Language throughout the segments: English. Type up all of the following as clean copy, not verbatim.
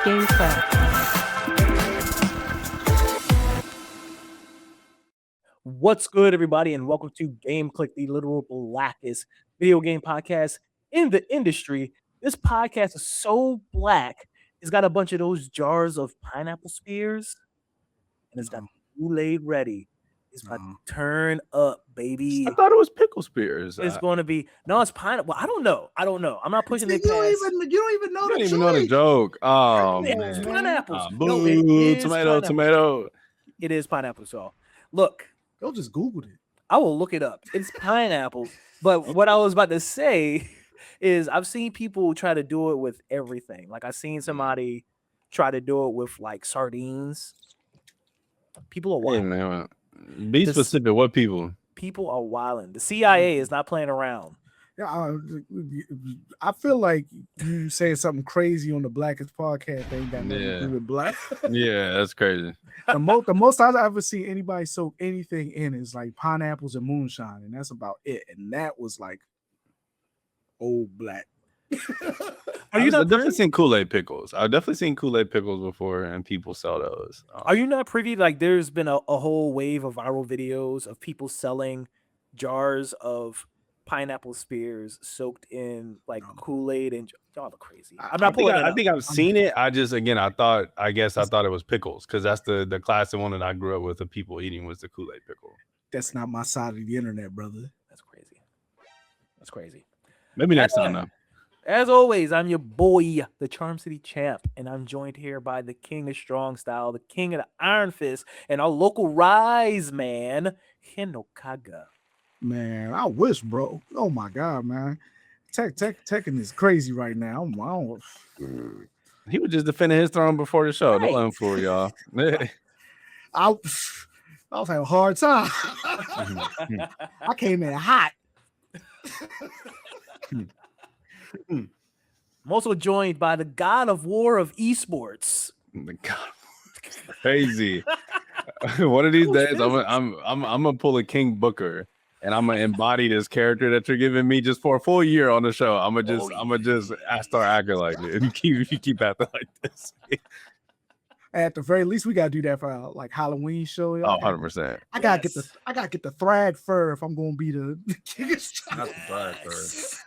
Game Club. What's good, everybody, and welcome to Game Clique, the literal blackest video game podcast in the industry. This podcast is so black, it's got a bunch of those jars of pineapple spears, and it's got Kool-Aid ready. It's about to turn up, baby. I thought it was pickle spears. It's going to be it's pineapple. Well, I don't know. I'm not pushing it past. You don't even know You don't even know the joke. Oh, It's man. pineapples. Boo, It is tomato, pineapple. tomato. It is pineapple. So, look. Yo, just Googled it. I will look it up. It's pineapple. But what I was about to say is I've seen people try to do it with everything. Like I've seen somebody try to do it with like sardines. People are Hey, wild. man. Be specific. What people? People are wilding. The CIA is not playing around. Yeah, I feel like you saying something crazy on the Blackest podcast. They ain't got nothing to do with black. Yeah, that's crazy. The most I've ever seen anybody soak anything in is like pineapples and moonshine, and that's about it. And that was like old black. I've definitely seen Kool-Aid pickles. I've definitely seen Kool-Aid pickles before, and people sell those. Are you not privy? Like there's been a whole wave of viral videos of people selling jars of pineapple spears soaked in like Kool-Aid, and y'all are crazy. I think I've seen it. I guess I thought it was pickles because that's the classic one that I grew up with of people eating was the Kool-Aid pickle. That's not my side of the internet, brother. That's crazy. Maybe next time though. As always, I'm your boy, the Charm City Champ, and I'm joined here by the King of Strong Style, the King of the Iron Fist, and our local Rise Man, Hinokaga. Man, I wish, bro. Oh my god, man. Tekken is crazy right now. He was just defending his throne before the show. Don't let him fool y'all. I was having a hard time. I came in hot. I'm also joined by the God of War of esports. The God, crazy. One of these days, I'm gonna pull a King Booker, and I'm gonna embody this character that you're giving me just for a full year on the show. I'm gonna just start acting like it. If you keep acting like this. At the very least, we gotta do that for our, like Halloween show. Oh, 100%. I gotta get the thrag fur if I'm gonna be the King of Strong. Not the thrag fur.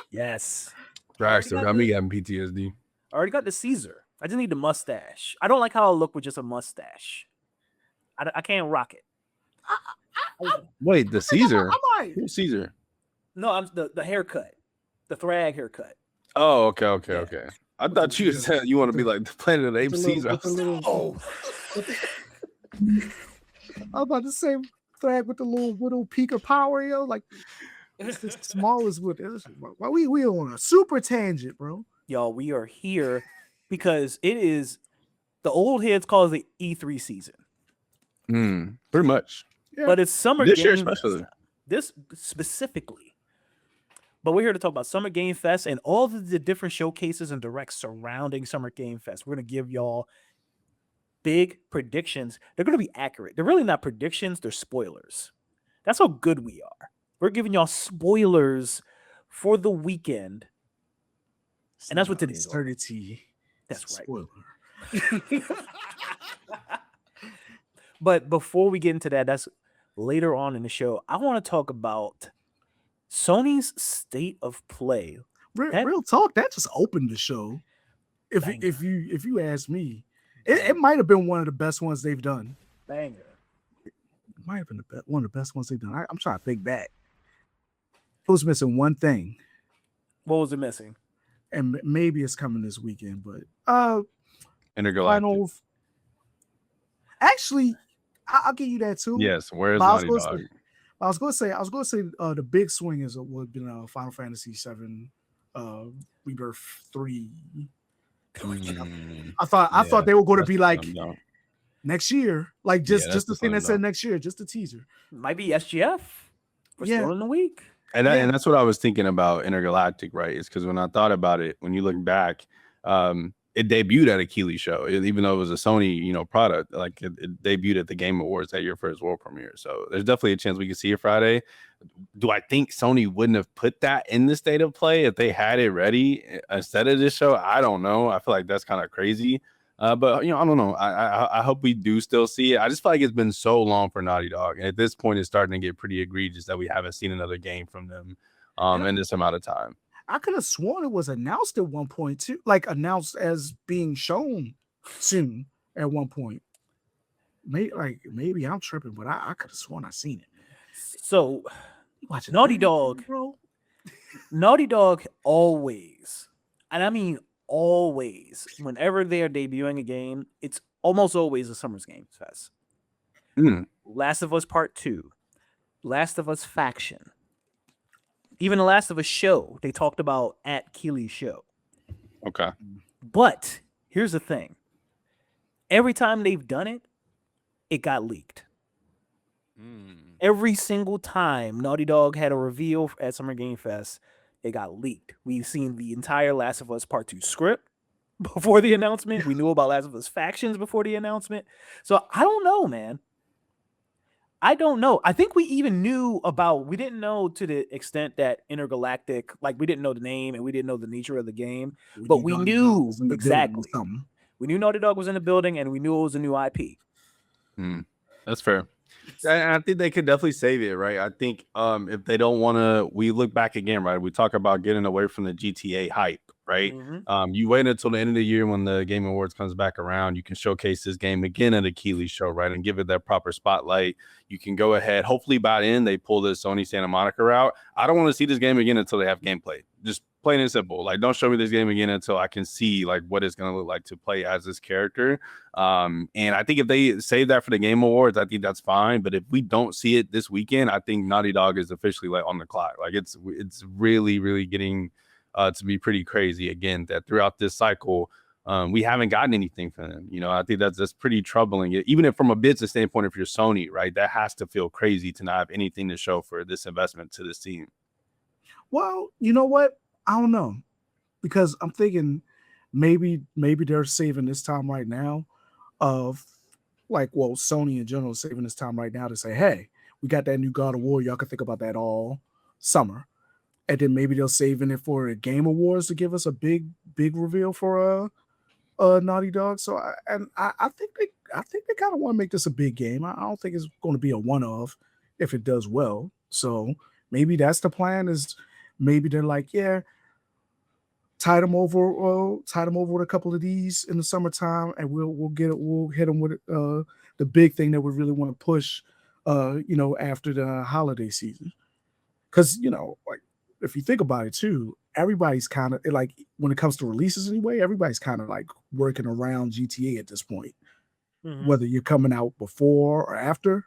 Yes. Dragster got me having PTSD. I already got the Caesar. I just need the mustache. I don't like how I look with just a mustache. I can't rock it. Wait, the Caesar? I might. Who's Caesar? No, I'm the haircut. The thrag haircut. Oh, okay. I thought you said you want to be like the Planet of the Apes Caesar. I was about to say thrag with the little peak of power, yo. Like it's the smallest with this. Why we on a super tangent, bro? Y'all, we are here because it is the old heads call it the E3 season. Pretty much. Yeah. But it's summer This game year especially. This specifically. But we're here to talk about Summer Game Fest and all of the different showcases and directs surrounding Summer Game Fest. We're going to give y'all big predictions. They're going to be accurate. They're really not predictions. They're spoilers. That's how good we are. We're giving y'all spoilers for the weekend. And that's what today is. That's right. Spoiler. But before we get into that, that's later on in the show. I want to talk about Sony's state of play. Real talk, that just opened the show. If you ask me, it might have been one of the best ones they've done. Banger. It might have been one of the best ones they've done. I'm trying to think back. It was missing one thing. What was it missing? And maybe it's coming this weekend, but Intergalactic. Actually, I'll give you that too. Yes, where's Naughty Dog? I was gonna say the big swing is would be Final Fantasy VII, Rebirth 3. I thought they were going to be like next year, like just the thing that said next year, just a teaser. Might be SGF. We're still in the week. And that's what I was thinking about Intergalactic, right? Is because when I thought about it, when you look back, it debuted at a Keighley show, even though it was a Sony, product. Like it debuted at the Game Awards at your first world premiere. So there's definitely a chance we can see it Friday. Do I think Sony wouldn't have put that in the state of play if they had it ready instead of this show? I don't know. I feel like that's kind of crazy. But I don't know. I hope we do still see it. I just feel like it's been so long for Naughty Dog, and at this point, it's starting to get pretty egregious that we haven't seen another game from them in this amount of time. I could have sworn it was announced at one point too, like announced as being shown soon at one point. Maybe I'm tripping, but I could have sworn I seen it. So, Naughty Dog, bro. Naughty Dog always, and I mean always, whenever they are debuting a game, it's almost always a Summer's Games Fest. Last of Us Part 2, Last of Us Faction, even the Last of Us show, they talked about at Keighley's show. Okay. But here's the thing. Every time they've done it, it got leaked. Every single time Naughty Dog had a reveal at Summer Game Fest, it got leaked. We've seen the entire Last of Us Part 2 script before the announcement. We knew about Last of Us Factions before the announcement. So I don't know, man. I don't know. I think we even knew about, we didn't know to the extent that Intergalactic, like we didn't know the name and we didn't know the nature of the game, but we knew exactly. We knew Naughty Dog was in the building and we knew it was a new IP. That's fair. I think they could definitely save it, right? I think if they don't want to, we look back again, right? We talk about getting away from the GTA hype, right? You wait until the end of the year when the Game Awards comes back around. You can showcase this game again at a Keighley show, right? And give it that proper spotlight. You can go ahead. Hopefully by then they pull the Sony Santa Monica route. I don't want to see this game again until they have gameplay. Just plain and simple. Like, don't show me this game again until I can see like what it's going to look like to play as this character. And I think if they save that for the Game Awards, I think that's fine. But if we don't see it this weekend, I think Naughty Dog is officially like on the clock. Like it's really, really getting to be pretty crazy again that throughout this cycle, we haven't gotten anything from them. I think that's pretty troubling. Even if from a business standpoint, if you're Sony, right, that has to feel crazy to not have anything to show for this investment to this team. Well, you know what? I don't know, because I'm thinking maybe they're saving this time right now of Sony in general is saving this time right now to say, hey, we got that new God of War. Y'all can think about that all summer. And then maybe they're saving it for a Game Awards to give us a big reveal for Naughty Dog. So I think they kind of want to make this a big game. I don't think it's going to be a one-off if it does well. So maybe that's the plan, is maybe they're like, yeah, tide them over with a couple of these in the summertime, and we'll hit them with the big thing that we really want to push after the holiday season. Because if you think about it too, everybody's kind of like, when it comes to releases anyway, everybody's kind of like working around GTA at this point, whether you're coming out before or after.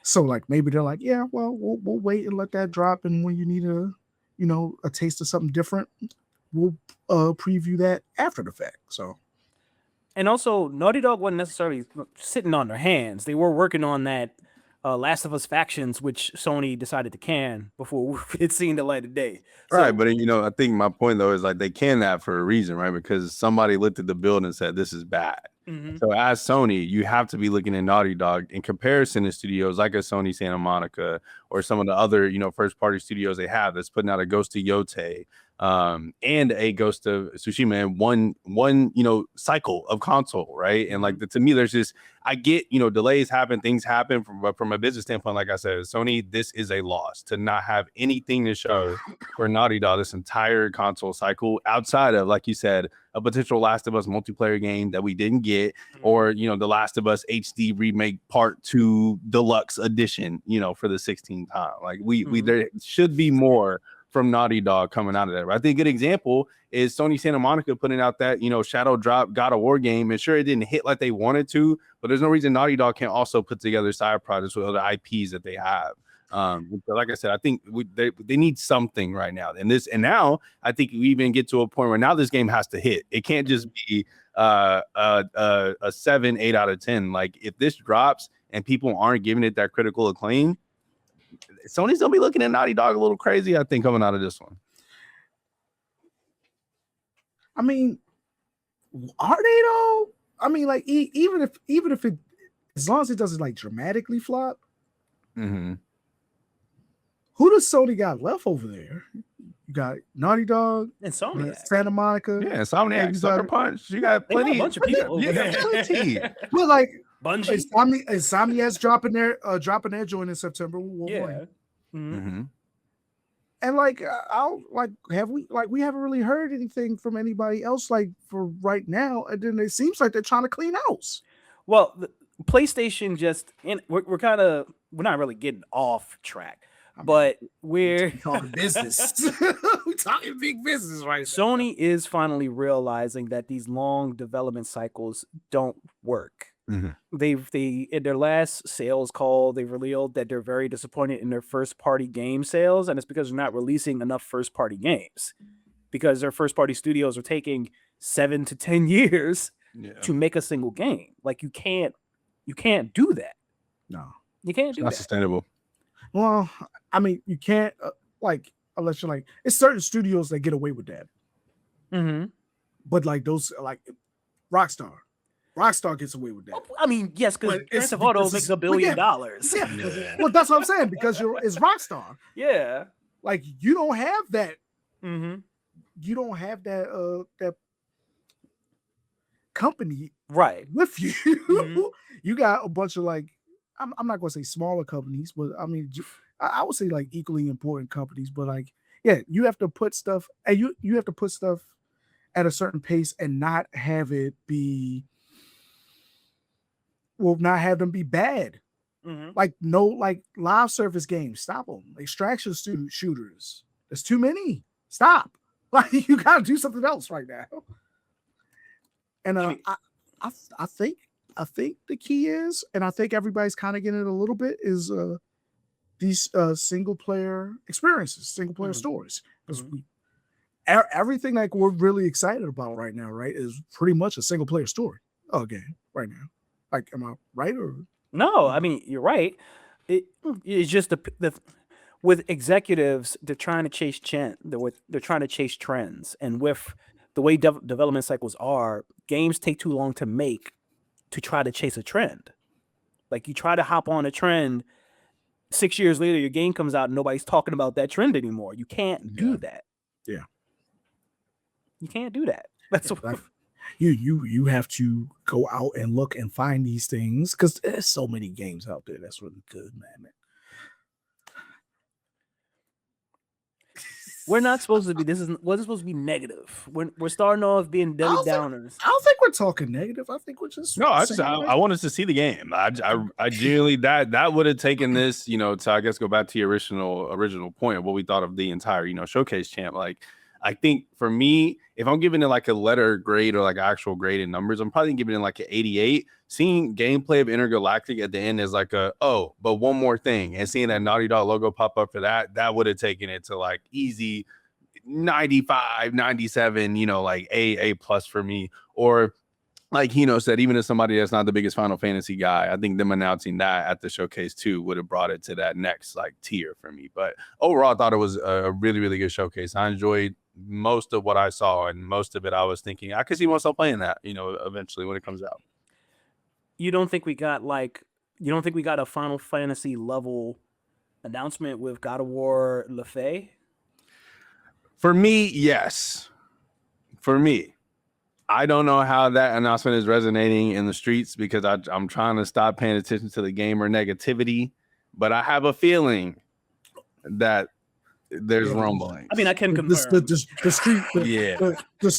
So like maybe they're like, yeah, well, we'll wait and let that drop, and when you need a taste of something different, we'll preview that after the fact. So, and also Naughty Dog wasn't necessarily sitting on their hands. They were working on that Last of Us Factions, which Sony decided to can before it's seen the light of day. So, right, but I think my point though is like they can that for a reason, right? Because somebody looked at the build and said this is bad. So as Sony, you have to be looking at Naughty Dog in comparison to studios like a Sony Santa Monica or some of the other first party studios they have that's putting out a Ghost of Yote and a Ghost of Tsushima in one cycle of console, right? And like to me, there's just, I get delays happen, things happen from a business standpoint. Like I said, Sony, this is a loss to not have anything to show for Naughty Dog this entire console cycle outside of, like you said, a potential Last of Us multiplayer game that we didn't get, or the Last of Us HD remake Part 2 Deluxe Edition, for the 16th time. Like we there should be more from Naughty Dog coming out of that. Right? I think a good example is Sony Santa Monica putting out that Shadow Drop God of War game, and sure it didn't hit like they wanted to, but there's no reason Naughty Dog can't also put together side projects with other IPs that they have. Like I said, I think they need something right now, and now I think we even get to a point where now this game has to hit. It can't just be a 7, 8 out of 10. Like if this drops and people aren't giving it that critical acclaim, Sony's gonna be looking at Naughty Dog a little crazy, I think, coming out of this one. I mean, are they though? I mean, like even if it, as long as it doesn't like dramatically flop, Mm-hmm. who does Sony got left over there? You got Naughty Dog, Insomniac. Santa Monica. Yeah, Insomniac, you Sucker got- Punch. You got They got a plenty. bunch of people You over got there. plenty. Well, like Bungie. Insomniac's dropping their joint in September. with Wolverine. Yeah. Mm-hmm. And like we haven't really heard anything from anybody else like for right now. And then it seems like they're trying to clean house. Well, the PlayStation just we're not really getting off track, but we're talking business. We're talking big business right now. Sony is finally realizing that these long development cycles don't work. Mhm. They in their last sales call, they revealed that they're very disappointed in their first party game sales, and it's because they're not releasing enough first party games. Because their first party studios are taking 7 to 10 years to make a single game. Like you can't do that. No, you can't do Not that. sustainable. Well, I mean, you can't like unless you're like it's certain studios that get away with that. Mm-hmm. But like those like Rockstar gets away with that. I mean, yes, because But Grand it's Theft Auto because makes it's- $1 billion. Yeah. Well, that's what I'm saying because it's Rockstar. Yeah. Like you don't have that. Mm-hmm. You don't have that company Right. with you. Mhm. You got a bunch of like I'm not gonna say smaller companies, but I mean I would say like equally important companies. But like yeah, you have to put stuff and you have to put stuff at a certain pace and not have it be not have them be bad. Mm-hmm. Like no like live service games, stop them. Extraction shooters, there's too many. Stop. Like you gotta do something else right now. And I think the key is, and I think everybody's kind of getting it a little bit, is these single player experiences, single player stories. Because everything like we're really excited about right now, right, is pretty much a single player story game right now. Like, am I right or No? I mean, you're right. It's just the with executives, they're trying to chase they're trying to chase trends, and with the way development cycles are, games take too long to make to try to chase a trend. Like you try to hop on a trend, 6 years later, your game comes out and nobody's talking about that trend anymore. You can't do that. Yeah. You can't do that. That's what you have to go out and look and find these things because there's so many games out there that's really good, man. we're not supposed to be. This wasn't supposed to be negative. We're starting off being Debbie Downers. I don't think we're talking negative. I think we're just No, I wanted to see the game. I genuinely that would have taken this, to I guess go back to your original point of what we thought of the entire, showcase champ. Like, I think for me, if I'm giving it like a letter grade or like actual grade in numbers, I'm probably giving it like an 88. Seeing gameplay of Intergalactic at the end is like but one more thing, and seeing that Naughty Dog logo pop up for that would have taken it to like easy 95, 97, like A plus for me. Or like Hino said, even as somebody that's not the biggest Final Fantasy guy, I think them announcing that at the showcase too would have brought it to that next like tier for me. But overall, I thought it was a really, really good showcase. I enjoyed most of what I saw, and most of it I was thinking I could see myself playing that, eventually when it comes out. You don't think we got a Final Fantasy level announcement with God of War Le Fay? For me, yes. For me. I don't know how that announcement is resonating in the streets because I'm trying to stop paying attention to the gamer negativity, but I have a feeling that there's rumbling. I mean, I can confirm. The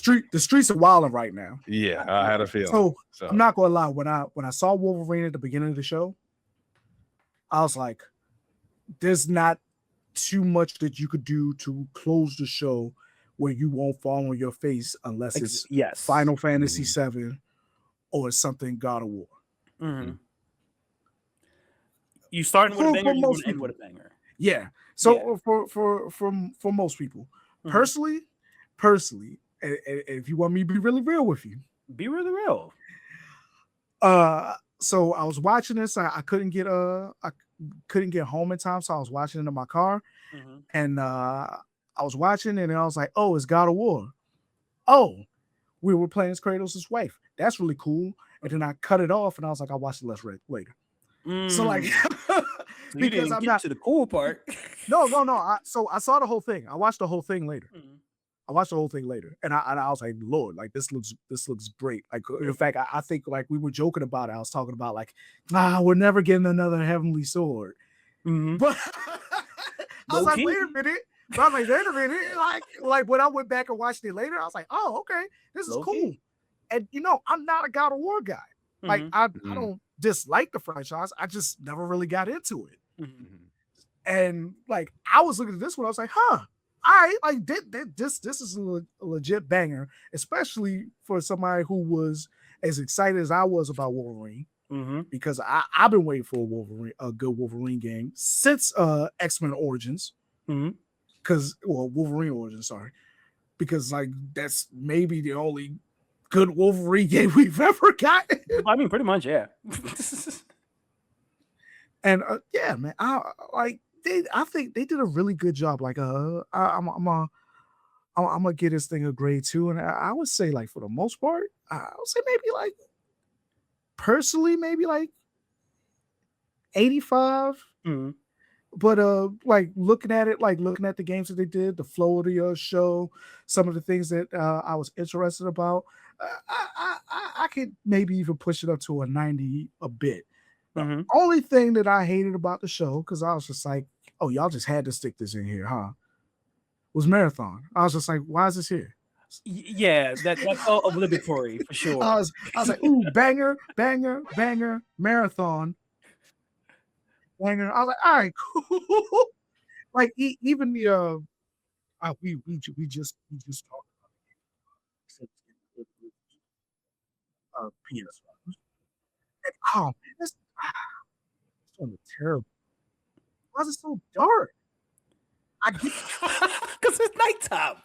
streets are wilding right now. Yeah, I had a feeling. So I'm not gonna lie. When I saw Wolverine at the beginning of the show, I was like, "There's not too much that you could do to close the show where you won't fall on your face unless it's Final Fantasy VII or it's something God of War." Mm-hmm. You starting with a banger, you want to end with a banger. Yeah. So for most people, personally, and if you want me to be really real with you, be really real. So I was watching this. I couldn't get home in time, so I was watching it in my car, and I was watching it, and I was like, "Oh, it's God of War." Oh, we were playing as Kratos' wife. That's really cool. And then I cut it off, and I was like, I'll watch the less later. So like, So you because didn't I'm get not. to the cool part. No. So I saw the whole thing. I watched the whole thing later. Mhm. And I was like, Lord, like this looks great. Like in fact, I think like we were joking about it. I was talking about like, we're never getting another Heavenly Sword. Mhm. But I was like, Low-key. wait a minute. But I was like, wait a minute. Like when I went back and watched it later, I was like, oh, okay, this is Low-key. cool. And I'm not a God of War guy. Like Mhm. I don't dislike the franchise. I just never really got into it. Mhm. And like I was looking at this one, I was like, huh. All right, like this is a legit banger, especially for somebody who was as excited as I was about Wolverine, Mhm. because I've been waiting for a good Wolverine game since X-Men Origins, Mhm. Wolverine Origins, sorry, because like that's maybe the only good Wolverine game we've ever gotten. I mean, pretty much, yeah. And yeah, man, I think they did a really good job. Like I'm gonna give this thing a grade 2, and I would say like for the most part, I would say maybe like personally maybe like 85. Mhm. But like looking at the games that they did, the flow of the show, some of the things that I was interested about, I could maybe even push it up to a 90 a bit. The Mhm. only thing that I hated about the show, because I was just like, oh, y'all just had to stick this in here, huh? Was Marathon. I was just like, why is this here? Yeah, that felt obligatory for sure. I was like, ooh, banger, Marathon, banger. I was like, all right, cool. Like even the we just talked about PS5. And, oh man, this one is terrible. Why is it so dark? I get Because it's nighttime.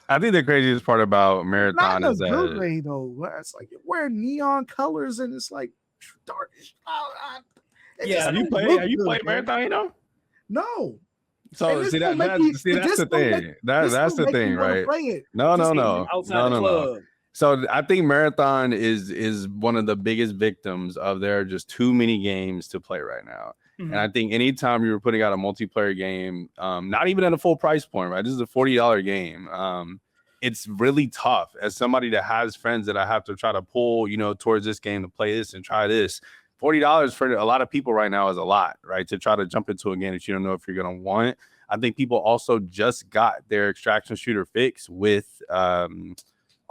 I think the craziest part about not Marathon in a is good that way though. It's like you're wearing neon colors and it's like darkish. It Yeah, just have you don't played look have you good, played bro. Marathon, you know? No. So And this see don't that make me. see and that's this the don't make thing. That's don't the make me thing, want to right? play it. No. outside the club. So I think Marathon is one of the biggest victims of there are just too many games to play right now. Mhm. And I think anytime you were putting out a multiplayer game, not even at a full price point, right? This is a $40 game. It's really tough as somebody that has friends that I have to try to pull, towards this game to play this and try this. $40 for a lot of people right now is a lot, right? To try to jump into a game that you don't know if you're going to want. I think people also just got their extraction shooter fix with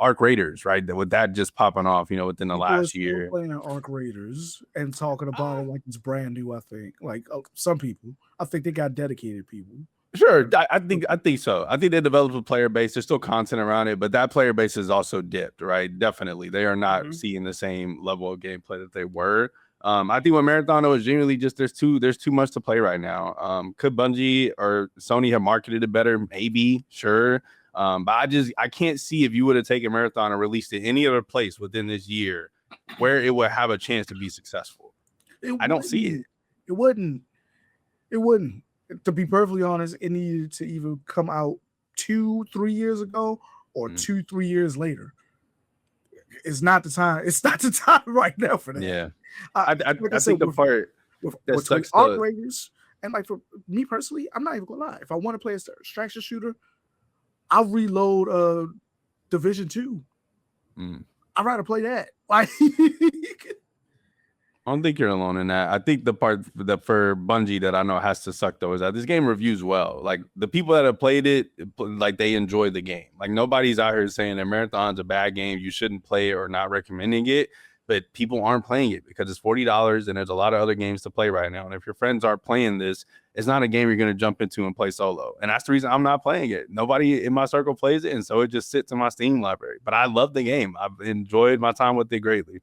Arc Raiders, right? With that just popping off, within the People are last still year. playing Arc Raiders and talking about it like it's brand new. I think like some people. I think they got dedicated people. Sure, I think so. I think they developed a player base. There's still content around it, but that player base is also dipped, right? Definitely, they are not seeing the same level of gameplay that they were. I think with Marathon, it was genuinely just there's too much to play right now. Could Bungie or Sony have marketed it better? Maybe, sure. But I can't see if you would have taken Marathon and released it any other place within this year where it would have a chance to be successful. I don't see it. It wouldn't. To be perfectly honest, it needed to either come out 2-3 years ago or 2-3 years later. It's not the time. It's not the time right now for that. Yeah, I think the part that sucks Arc Raiders, and like for me personally, I'm not even gonna lie. If I want to play a extraction shooter, I'll reload Division 2. I'd rather play that. Like I don't think you're alone in that. I think the part that for Bungie that I know has to suck though is that this game reviews well. Like the people that have played it, like they enjoy the game. Like nobody's out here saying that Marathon's a bad game, you shouldn't play it or not recommending it. But people aren't playing it because it's $40 and there's a lot of other games to play right now. And if your friends aren't playing this, it's not a game you're going to jump into and play solo. And that's the reason I'm not playing it. Nobody in my circle plays it, and so it just sits in my Steam library. But I love the game. I've enjoyed my time with it greatly.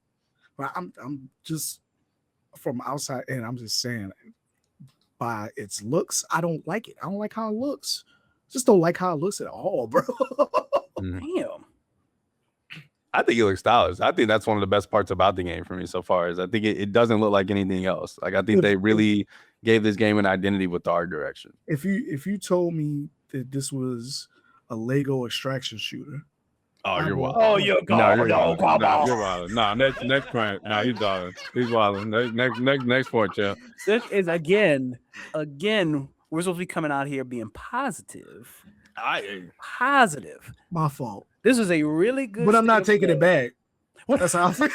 But I'm just from outside, and I'm just saying, by its looks, I don't like it. I don't like how it looks. Just don't like how it looks at all, bro. Damn. I think it looks stylish. I think that's one of the best parts about the game for me so far is I think it doesn't look like anything else. Like I think they really gave this game an identity with the art direction. If you told me that this was a Lego extraction shooter. Oh, you're wild. Oh, you're No, you're wild. wild. No, you're wild. No, next point. No, he's wild. He's wild. Next point, yeah. This is again, we're supposed to be coming out here being positive. Positive. My fault. This is a really good. But I'm not state of taking it play. back. That's how I'm saying.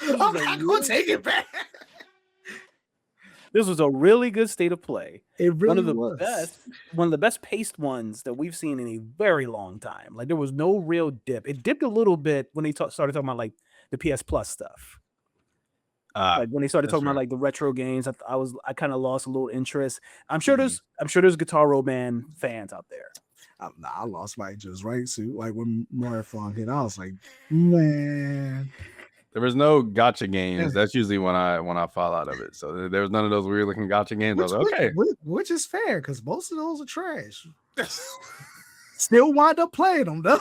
I'm not going to take it back. This was a really good state of play. It really One of the was. one of the best paced ones that we've seen in a very long time. Like there was no real dip. It dipped a little bit when they started talking about like the PS Plus stuff. Like when they started talking about like the retro games, I kind of lost a little interest. I'm sure there's Guitar Road Band fans out there. I lost my interest, right? So like when Marathon hit, I was like, man. There was no gotcha games. That's usually when I fall out of it. So there was none of those weird looking gotcha games. I was like, okay. Which is fair because most of those are trash. Still wind up playing them though.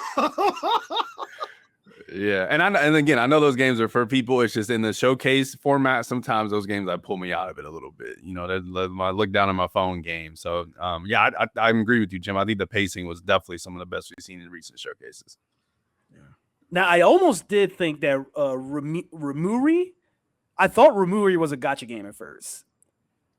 Yeah, and again, I know those games are for people. It's just in the showcase format. Sometimes those games pull me out of it a little bit. You know, I look down at my phone game. So yeah, I agree with you, Jim. I think the pacing was definitely some of the best we've seen in recent showcases. Now, I almost did think that Rimuri, I thought Rimuri was a gotcha game at first.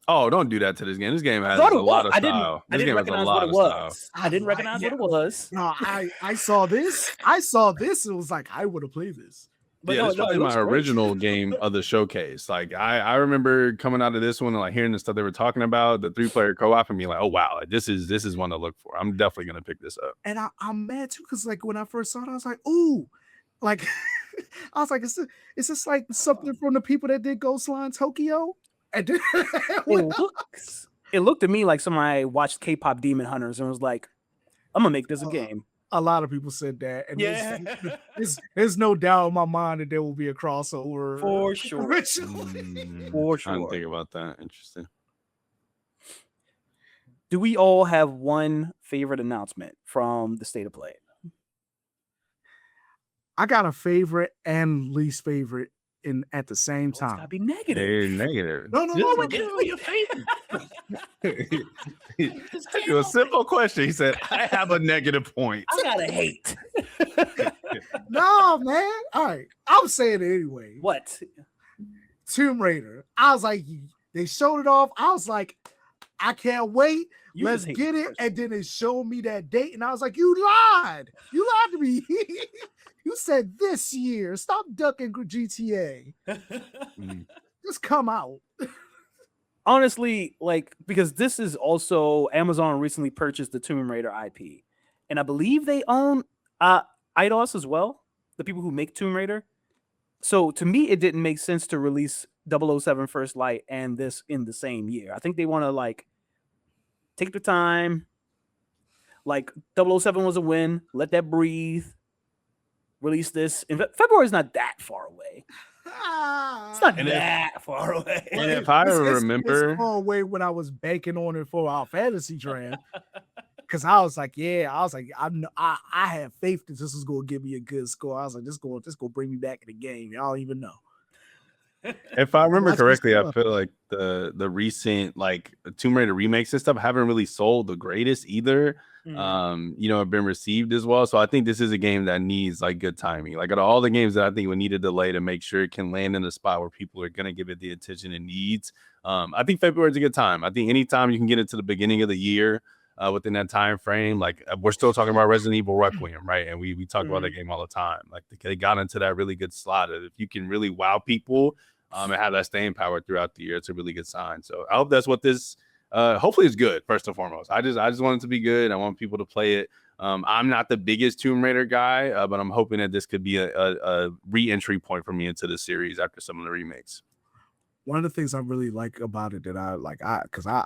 Oh, don't do that to this game. This game has a lot of style. I didn't recognize what it was. I didn't recognize what it was. No, I saw this. It was like, I would have played this. But yeah, this was my original game of the showcase. Like I remember coming out of this one and like hearing the stuff they were talking about, the 3-player co-op, and being like, oh wow, like, this is one to look for. I'm definitely gonna pick this up. And I'm mad too because like when I first saw it, I was like, ooh, like I was like, is this like something from the people that did Ghostline Tokyo? And it looked to me like somebody watched K-pop Demon Hunters and was like, I'm gonna make this a game. A lot of people said that, and there's no doubt in my mind that there will be a crossover for sure. For sure. I didn't think about that. Interesting. Do we all have one favorite announcement from the state of play? I got a favorite and least favorite at the same time. It's gotta be negative. They're negative. No. Your favorite. A simple question. He said, I have a negative point. I gotta hate. No, man. All right. I'm saying it anyway. What? Tomb Raider. I was like, they showed it off. I was like, I can't wait. Let's get it. And then it showed me that date. And I was like, you lied. You lied to me. You said this year. Stop ducking GTA. Just come out. Honestly, like, because this is also Amazon recently purchased the Tomb Raider IP. And I believe they own Eidos as well, the people who make Tomb Raider. So to me, it didn't make sense to release 007 First Light and this in the same year. I think they want to like take the time. Like 007 was a win. Let that breathe. Release this. February is not that far away. It's not that far away. And if I remember, it's far away when I was banking on it for our fantasy draft. Because I was like, I had faith that this was going to give me a good score. I was like, this going to bring me back in the game. Y'all don't even know. If I remember correctly, I feel like the recent like Tomb Raider remakes and stuff haven't really sold the greatest either. Have been received as well. So I think this is a game that needs like good timing. Like out of all the games that I think would need a delay to make sure it can land in a spot where people are going to give it the attention it needs. I think February is a good time. I think anytime you can get it to the beginning of the year within that time frame, like we're still talking about Resident Evil Requiem, right? And we talk about that game all the time. Like they got into that really good slot. If you can really wow people and have that staying power throughout the year, it's a really good sign. So I hope that's what this hopefully it's good. First and foremost, I just want it to be good. I want people to play it. I'm not the biggest Tomb Raider guy, but I'm hoping that this could be a re-entry point for me into the series after some of the remakes. One of the things I really like about it that I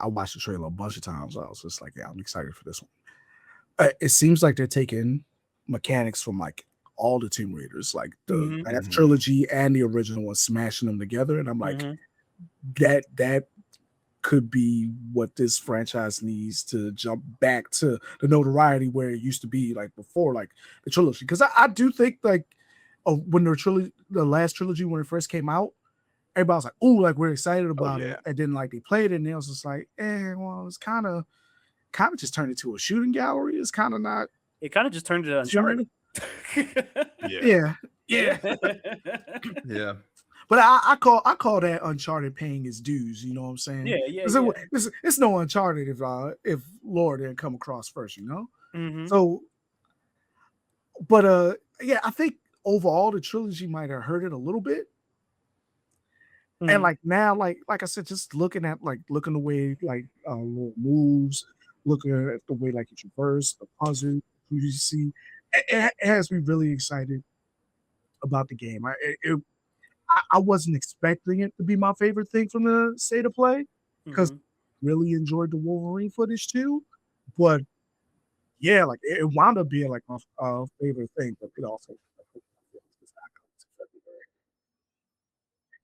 watched the trailer a bunch of times. I was just like, yeah, I'm excited for this one. It seems like they're taking mechanics from like all the Tomb Raiders, like the F trilogy and the original one, smashing them together. And I'm like, that could be what this franchise needs to jump back to the notoriety where it used to be like before, like the trilogy. Because I do think like when the last trilogy, when it first came out, everybody was like, "Ooh, like we're excited about it," and then like they played it, and it was just like, well, it's kind of kind of just turned into a shooting gallery. It's kind of not. It kind of just turned into Uncharted. Yeah. But I call that Uncharted paying its dues. You know what I'm saying? Yeah. It's no Uncharted if Lore didn't come across first. You know. Mm-hmm. So, but yeah, I think overall the trilogy might have hurt it a little bit. Mm-hmm. And like now, like I said, just looking the way like Lore moves, looking at the way like you traverse the puzzle, you see, it has me really excited about the game. I wasn't expecting it to be my favorite thing from the state of play because really enjoyed the Wolverine footage too. But yeah, like it wound up being like my favorite thing, but it also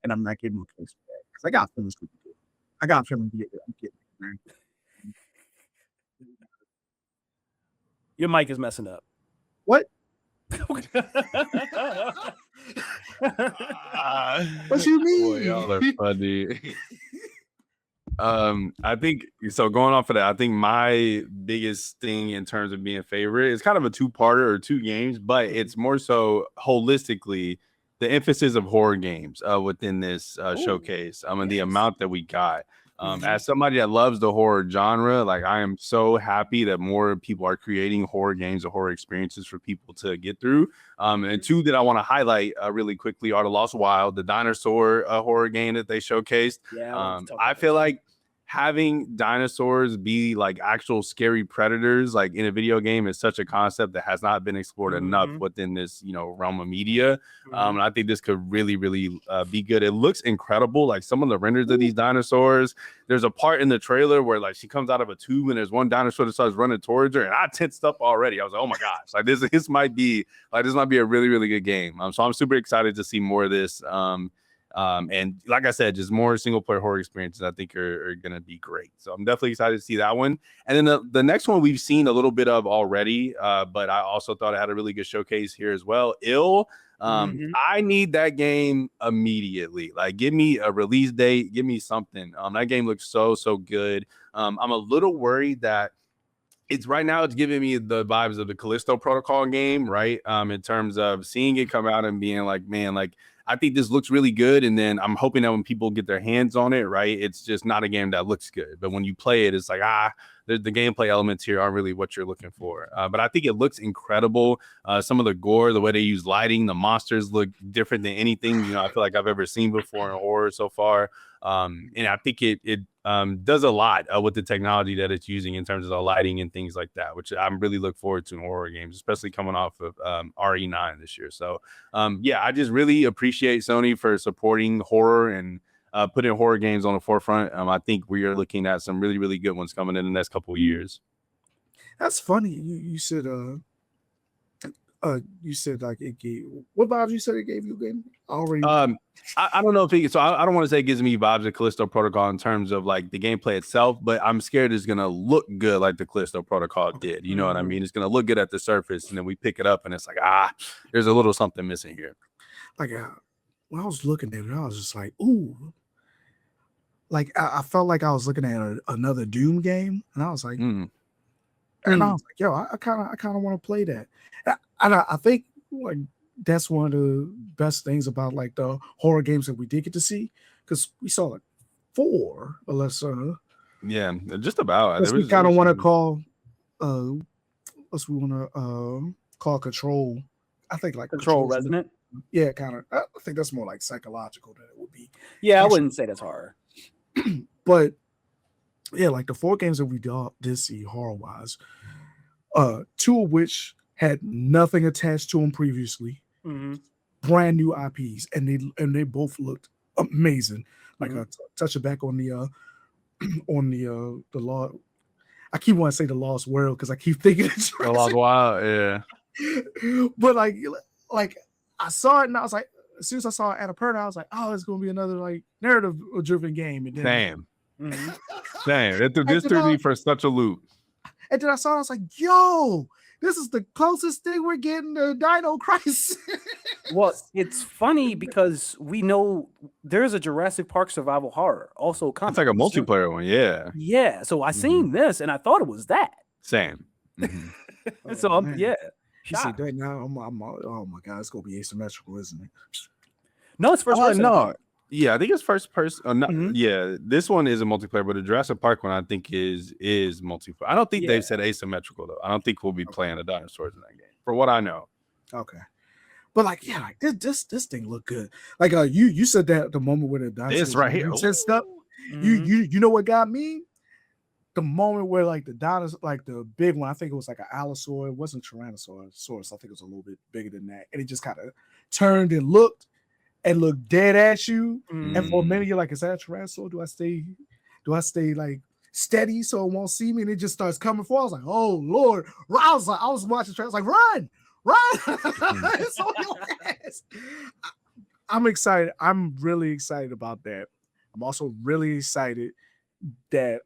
and I'm not getting my case for that because I got feelings for you. I got feelings for you. I'm kidding, man. Your mic is messing up. What? What you mean? Boy, y'all are funny. I think so. Going off of that, I think my biggest thing in terms of being favorite is kind of a two-parter or two games, but it's more so holistically the emphasis of horror games within this showcase. And the amount that we got. As somebody that loves the horror genre, like I am so happy that more people are creating horror games or horror experiences for people to get through. And two that I want to highlight really quickly are the Lost Wild, the dinosaur horror game that they showcased. Yeah, I feel like having dinosaurs be like actual scary predators like in a video game is such a concept that has not been explored enough within this realm of media. And I think this could really be good. It looks incredible, like some of the renders of these dinosaurs. There's a part in the trailer where like she comes out of a tube and there's one dinosaur that starts running towards her, and I tensed up already. I was like, oh my gosh, like this might be a really good game. So I'm super excited to see more of this. And like I said, just more single player horror experiences I think are going to be great. So I'm definitely excited to see that one. And then the next one we've seen a little bit of already, but I also thought it had a really good showcase here as well. I need that game immediately. Like, give me a release date, give me something. That game looks so good. I'm a little worried that it's giving me the vibes of the Callisto Protocol game, right? In terms of seeing it come out and being like, man, like I think this looks really good. And then I'm hoping that when people get their hands on it, right, it's just not a game that looks good. But when you play it, it's like, the gameplay elements here aren't really what you're looking for. But I think it looks incredible. Some of the gore, the way they use lighting, the monsters look different than anything, I feel like I've ever seen before in horror so far. And I think it does a lot with the technology that it's using in terms of the lighting and things like that, which I'm really look forward to in horror games, especially coming off of RE9 this year. So, I just really appreciate Sony for supporting horror and putting horror games on the forefront. I think we are looking at some really good ones coming in the next couple of years. That's funny. You said like it gave what vibes you said it gave you again already. I don't know if I don't want to say it gives me vibes of Callisto Protocol in terms of like the gameplay itself, but I'm scared it's gonna look good like the Callisto Protocol did. You know what I mean? It's gonna look good at the surface, and then we pick it up and it's like, there's a little something missing here. Like when I was looking at it, I was just like, ooh. Like I felt like I was looking at another Doom game, and I was like, and I was like, yo, I kind of want to play that. And I think like that's one of the best things about like the horror games that we did get to see, because we saw like 4 or less. Just about. We kind of want to call, what's we want to call Control. I think like Control Resonant. Yeah, kind of. I think that's more like psychological than it would be. Yeah, I wouldn't say that's horror. But yeah, like the 4 games that we did see horror wise, 2 of which had nothing attached to them previously, brand new IPs, and they both looked amazing. Like touching back on the law. I keep wanting to say the Lost World because I keep thinking it's the Lost Wild, yeah. But like I saw it and I was like, as soon as I saw Annapurna, I was like, oh, it's gonna be another like narrative-driven game. And then, Same. This threw me for such a loop. And then I saw it, I was like, yo, this is the closest thing we're getting to Dino Crisis. Well, it's funny because we know there's a Jurassic Park survival horror also coming. It's like a multiplayer one, yeah. Yeah, so I seen this and I thought it was that. Same. And so I'm You see shocked. that now? Oh my god, it's gonna be asymmetrical, isn't it? No, it's first person. No. Yeah, I think it's first person. No, Mhm. Yeah, this one is a multiplayer, but the Jurassic Park one I think is multiplayer. I don't think they've said asymmetrical though. I don't think we'll be playing the dinosaurs in that game, for what I know. Okay. But like, yeah, like this thing looked good. Like you said that the moment where the dinosaurs This right here. stuff. Mhm. You know what got me? The moment where like the dinosaur, like the big one, I think it was like an allosaur. It wasn't Tyrannosaurus. I think it was a little bit bigger than that. And it just kind of turned and looked dead at you. And for a minute, you're like, is that a Tyrannosaur? Do I stay like steady so it won't see me? And it just starts coming forward. I was like, oh Lord. I was watching the trailer. I was like, run. It's on your ass. I'm excited. I'm really excited about that. I'm also really excited that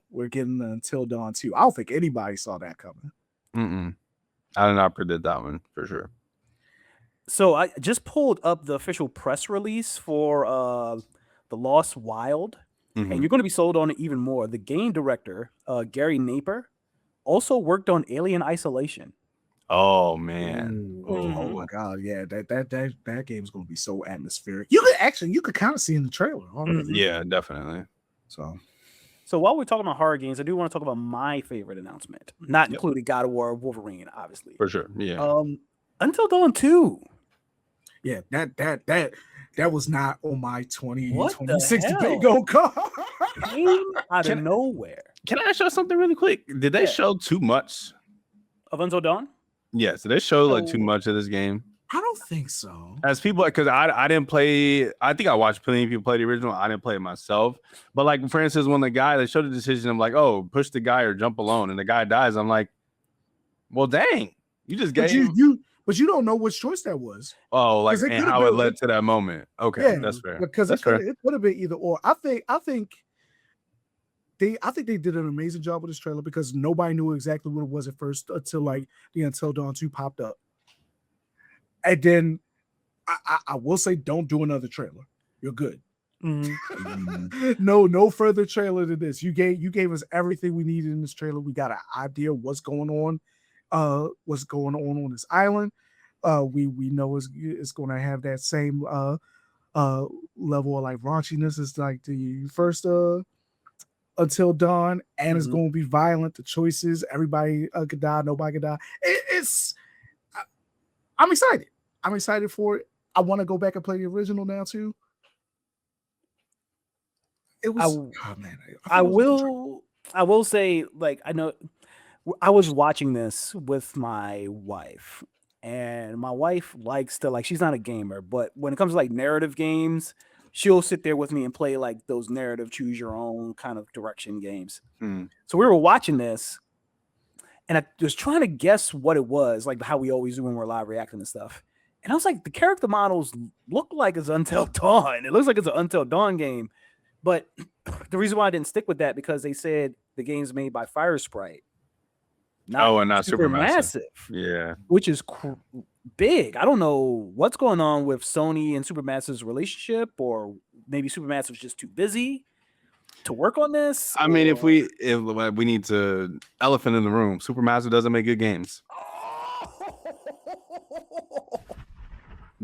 we're getting Until Dawn 2. I don't think anybody saw that coming. I did not predict that one for sure. So I just pulled up the official press release for The Lost Wild, and you're going to be sold on it even more. The game director, Gary Naper, also worked on Alien Isolation. Oh man! Oh my god! Yeah, that game is going to be so atmospheric. You could kind of see in the trailer. Yeah, definitely. So while we're talking about horror games, I do want to talk about my favorite announcement, not including God of War, Wolverine, obviously. For sure. Yeah. Until Dawn 2. Yeah, that was not on my 2026 debate hell? go car. Came out of nowhere. Can I ask you something really quick? Did they show too much of Until Dawn? Yes, did they show like too much of this game? I don't think so. As people, because I didn't play. I think I watched plenty of people play the original. I didn't play it myself. But like for instance, when the guy they showed the decision, I'm like, oh, push the guy or jump alone, and the guy dies. I'm like, well, dang, you just gave but you don't know which choice that was. Oh, like and how it led to that moment. Okay, that's fair. Because it could have been either or. I think they did an amazing job with this trailer because nobody knew exactly what it was at first until like the Until Dawn 2 popped up. And then I will say, don't do another trailer. You're good. No further trailer than this. You gave us everything we needed in this trailer. We got an idea what's going on this island. We know it's going to have that same level of like raunchiness as like the first Until Dawn, and it's going to be violent. The choices, everybody could die, nobody could die. I'm excited. I'm excited for it. I want to go back and play the original now too. It was. I will say, like, I know I was watching this with my wife, and my wife likes to, like, she's not a gamer, but when it comes to like narrative games, she'll sit there with me and play like those narrative choose your own kind of direction games. So we were watching this, and I was trying to guess what it was, like how we always do when we're live reacting to stuff. And I was like, the character models look like it's Until Dawn. It looks like it's an Until Dawn game. But the reason why I didn't stick with that, because they said the game's made by Fire Sprite. And not Supermassive. Yeah. Which is big. I don't know what's going on with Sony and Supermassive's relationship, or maybe Supermassive's just too busy to work on this. I mean, if we need to elephant in the room, Supermassive doesn't make good games.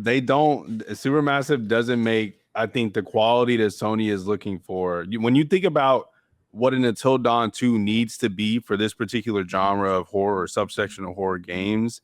They don't. Supermassive doesn't make, I think, the quality that Sony is looking for. When you think about what an Until Dawn 2 needs to be for this particular genre of horror or subsection of horror games,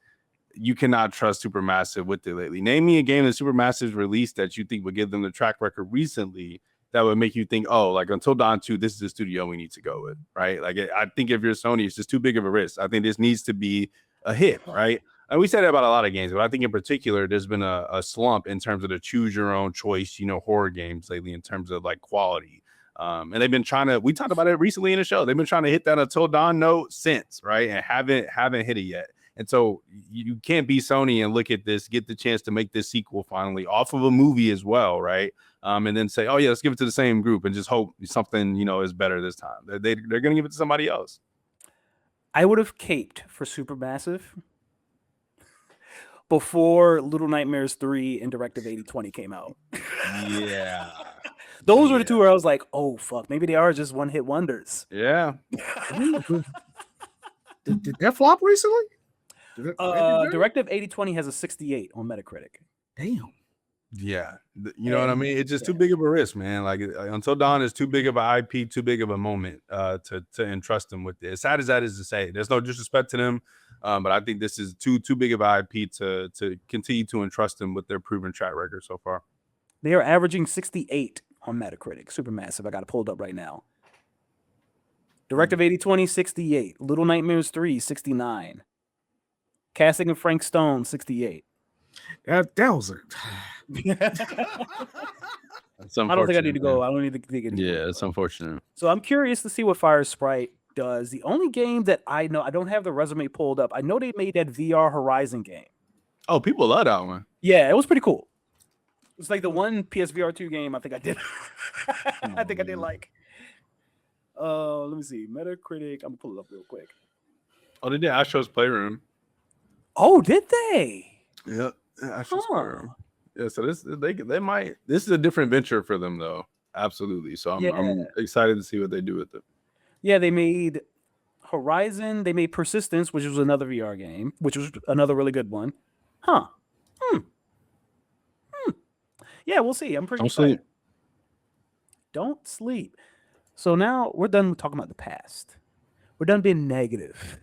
you cannot trust Supermassive with it lately. Name me a game that Supermassive's released that you think would give them the track record recently that would make you think, oh, like Until Dawn 2, this is the studio we need to go with, right? Like, I think if you're Sony, it's just too big of a risk. I think this needs to be a hit, right? And we say that about a lot of games, but I think in particular, there's been a slump in terms of the choose your own choice, horror games lately in terms of like quality. And they've been trying to, we talked about it recently in the show. They've been trying to hit that Until Dawn note since, right? And haven't hit it yet. And so you can't be Sony and look at this, get the chance to make this sequel finally off of a movie as well, right? And then say, oh yeah, let's give it to the same group and just hope something, is better this time. They're going to give it to somebody else. I would have caped for Supermassive, before Little Nightmares 3 and Directive 8020 came out. Yeah. Those were the two where I was like, oh fuck, maybe they are just one-hit wonders. Yeah. Did that flop recently? Directive 8020 has a 68 on Metacritic. Damn. Yeah. You know what I mean? It's just too big of a risk, man. Like Until Dawn is too big of an IP, too big of a moment to entrust them with it. As sad as that is to say, there's no disrespect to them. But I think this is too big of an IP to continue to entrust them with their proven track record so far. They are averaging 68 on Metacritic. Supermassive. I got it pulled up right now. Directive 8020, 68. Little Nightmares 3, 69. Casting of Frank Stone, 68. That was a... I don't think I need to go. I don't need to dig it. Yeah, it's unfortunate. So I'm curious to see what Fire Sprite does. The only game that I know, I don't have the resume pulled up. I know they made that VR Horizon game. Oh, people love that one. Yeah, it was pretty cool. It's like the one PSVR 2 game I think I did. I think I did like. Let me see. Metacritic. I'm gonna pull it up real quick. Oh, they did Astro's Playroom. Oh, did they? Yep. Astro's Playroom. Yeah, so they might. This is a different venture for them, though. Absolutely. So I'm excited to see what they do with it. Yeah, they made Horizon. They made Persistence, which was another VR game, which was another really good one. Huh. Yeah, we'll see. I'm pretty excited. Don't sleep. So now we're done talking about the past. We're done being negative.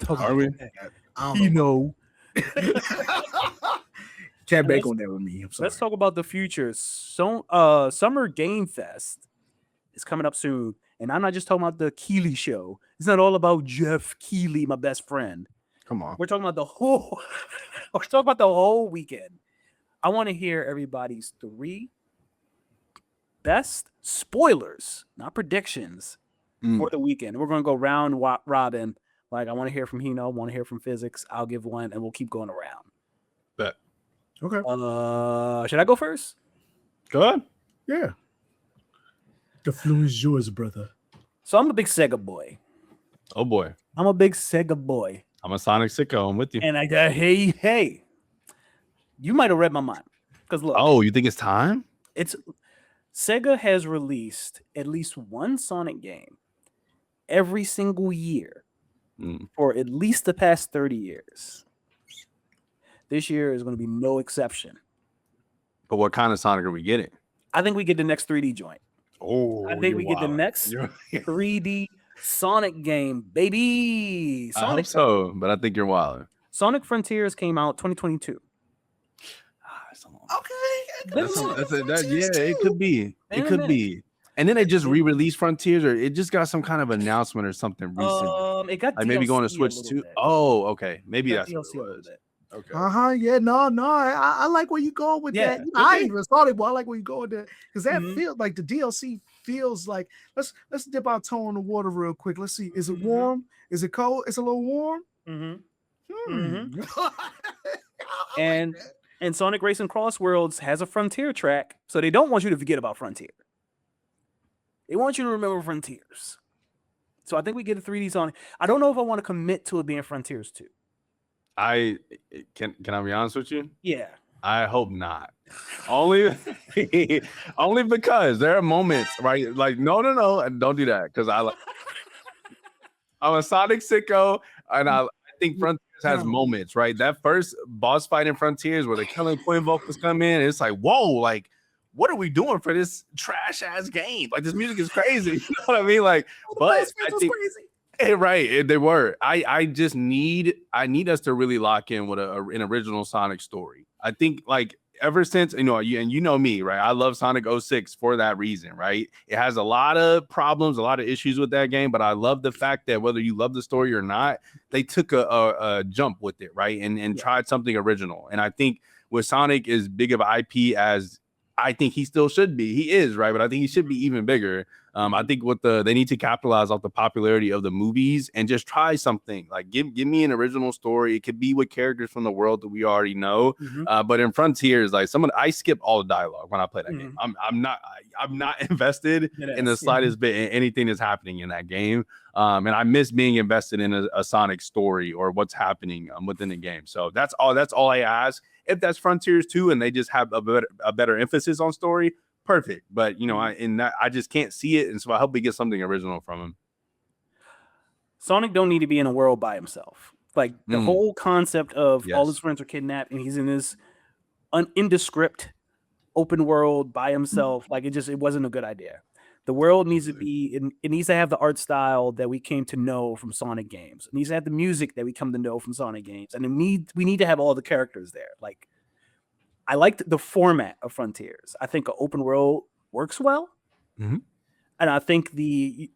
Are we? You know. Can't bank on that with me. I'm sorry. Let's talk about the future. So, Summer Game Fest is coming up soon. And I'm not just talking about the Keighley show. It's not all about Geoff Keighley, my best friend. Come on. We're talking about the whole weekend. I want to hear everybody's 3 best spoilers, not predictions, for the weekend. We're going to go round robin. Like, I want to hear from Hino, I want to hear from Physics. I'll give one, and we'll keep going around. Bet. Okay. Should I go first? Go ahead. Yeah. The floor is yours, brother. So I'm a big Sega boy. Oh boy. I'm a big Sega boy. I'm a Sonic sicko. I'm with you. And hey, you might have read my mind. Because look. Oh, you think it's time? Sega has released at least one Sonic game every single year for at least the past 30 years. This year is going to be no exception. But what kind of Sonic are we getting? I think we get the next 3D joint. Oh, I think we get the next 3D Sonic game, baby. I hope so, but I think you're wild. Sonic Frontiers came out 2022. Okay. It could be. It could be. And then they just re-released Frontiers, or it just got some kind of announcement or something recently. It got like maybe going to Switch too. Oh, okay. Maybe that's what it was. Okay. Yeah. No. I like where you going with that. I even thought it, but I like where you go with that because that feels like the DLC feels like. Let's dip our toe in the water real quick. Let's see. Is it warm? Is it cold? It's a little warm. And Sonic Racing Cross Worlds has a Frontier track, so they don't want you to forget about Frontier. They want you to remember Frontiers. So I think we get a 3D Sonic. I don't know if I want to commit to it being Frontiers 2. Can I be honest with you? Yeah. I hope not. Only because there are moments, right? Like, no, don't do that. Because I'm a Sonic sicko, and I think Frontiers has moments, right? That first boss fight in Frontiers where the Killing Queen vocals come in, it's like, whoa, like, what are we doing for this trash ass game? Like, this music is crazy. You know what I mean? Like, but I think crazy. Right, they were. I just need us to really lock in with an original Sonic story. I think like ever since you know me, right? I love Sonic 06 for that reason, right? It has a lot of problems, a lot of issues with that game, but I love the fact that whether you love the story or not, they took a jump with it, right? And tried something original. And I think with Sonic as big of an IP as I think he still should be, he is, right? But I think he should be even bigger. I think they need to capitalize off the popularity of the movies and just try something. Like give me an original story. It could be with characters from the world that we already know. But in Frontiers, like I skip all the dialogue when I play that game. I'm not invested in the slightest bit in anything that's happening in that game. And I miss being invested in a Sonic story or what's happening within the game. So that's all I ask. If that's Frontiers 2 and they just have a better emphasis on story, perfect. But I just can't see it, and so I hope we get something original from him. Sonic don't need to be in a world by himself. Like the whole concept of all his friends are kidnapped and he's in this indescript open world by himself. Like it wasn't a good idea. The world needs to be, it needs to have the art style that we came to know from Sonic games. It needs to have the music that we come to know from Sonic games. And we need to have all the characters there. Like, I liked the format of Frontiers. I think an open world works well. And I think the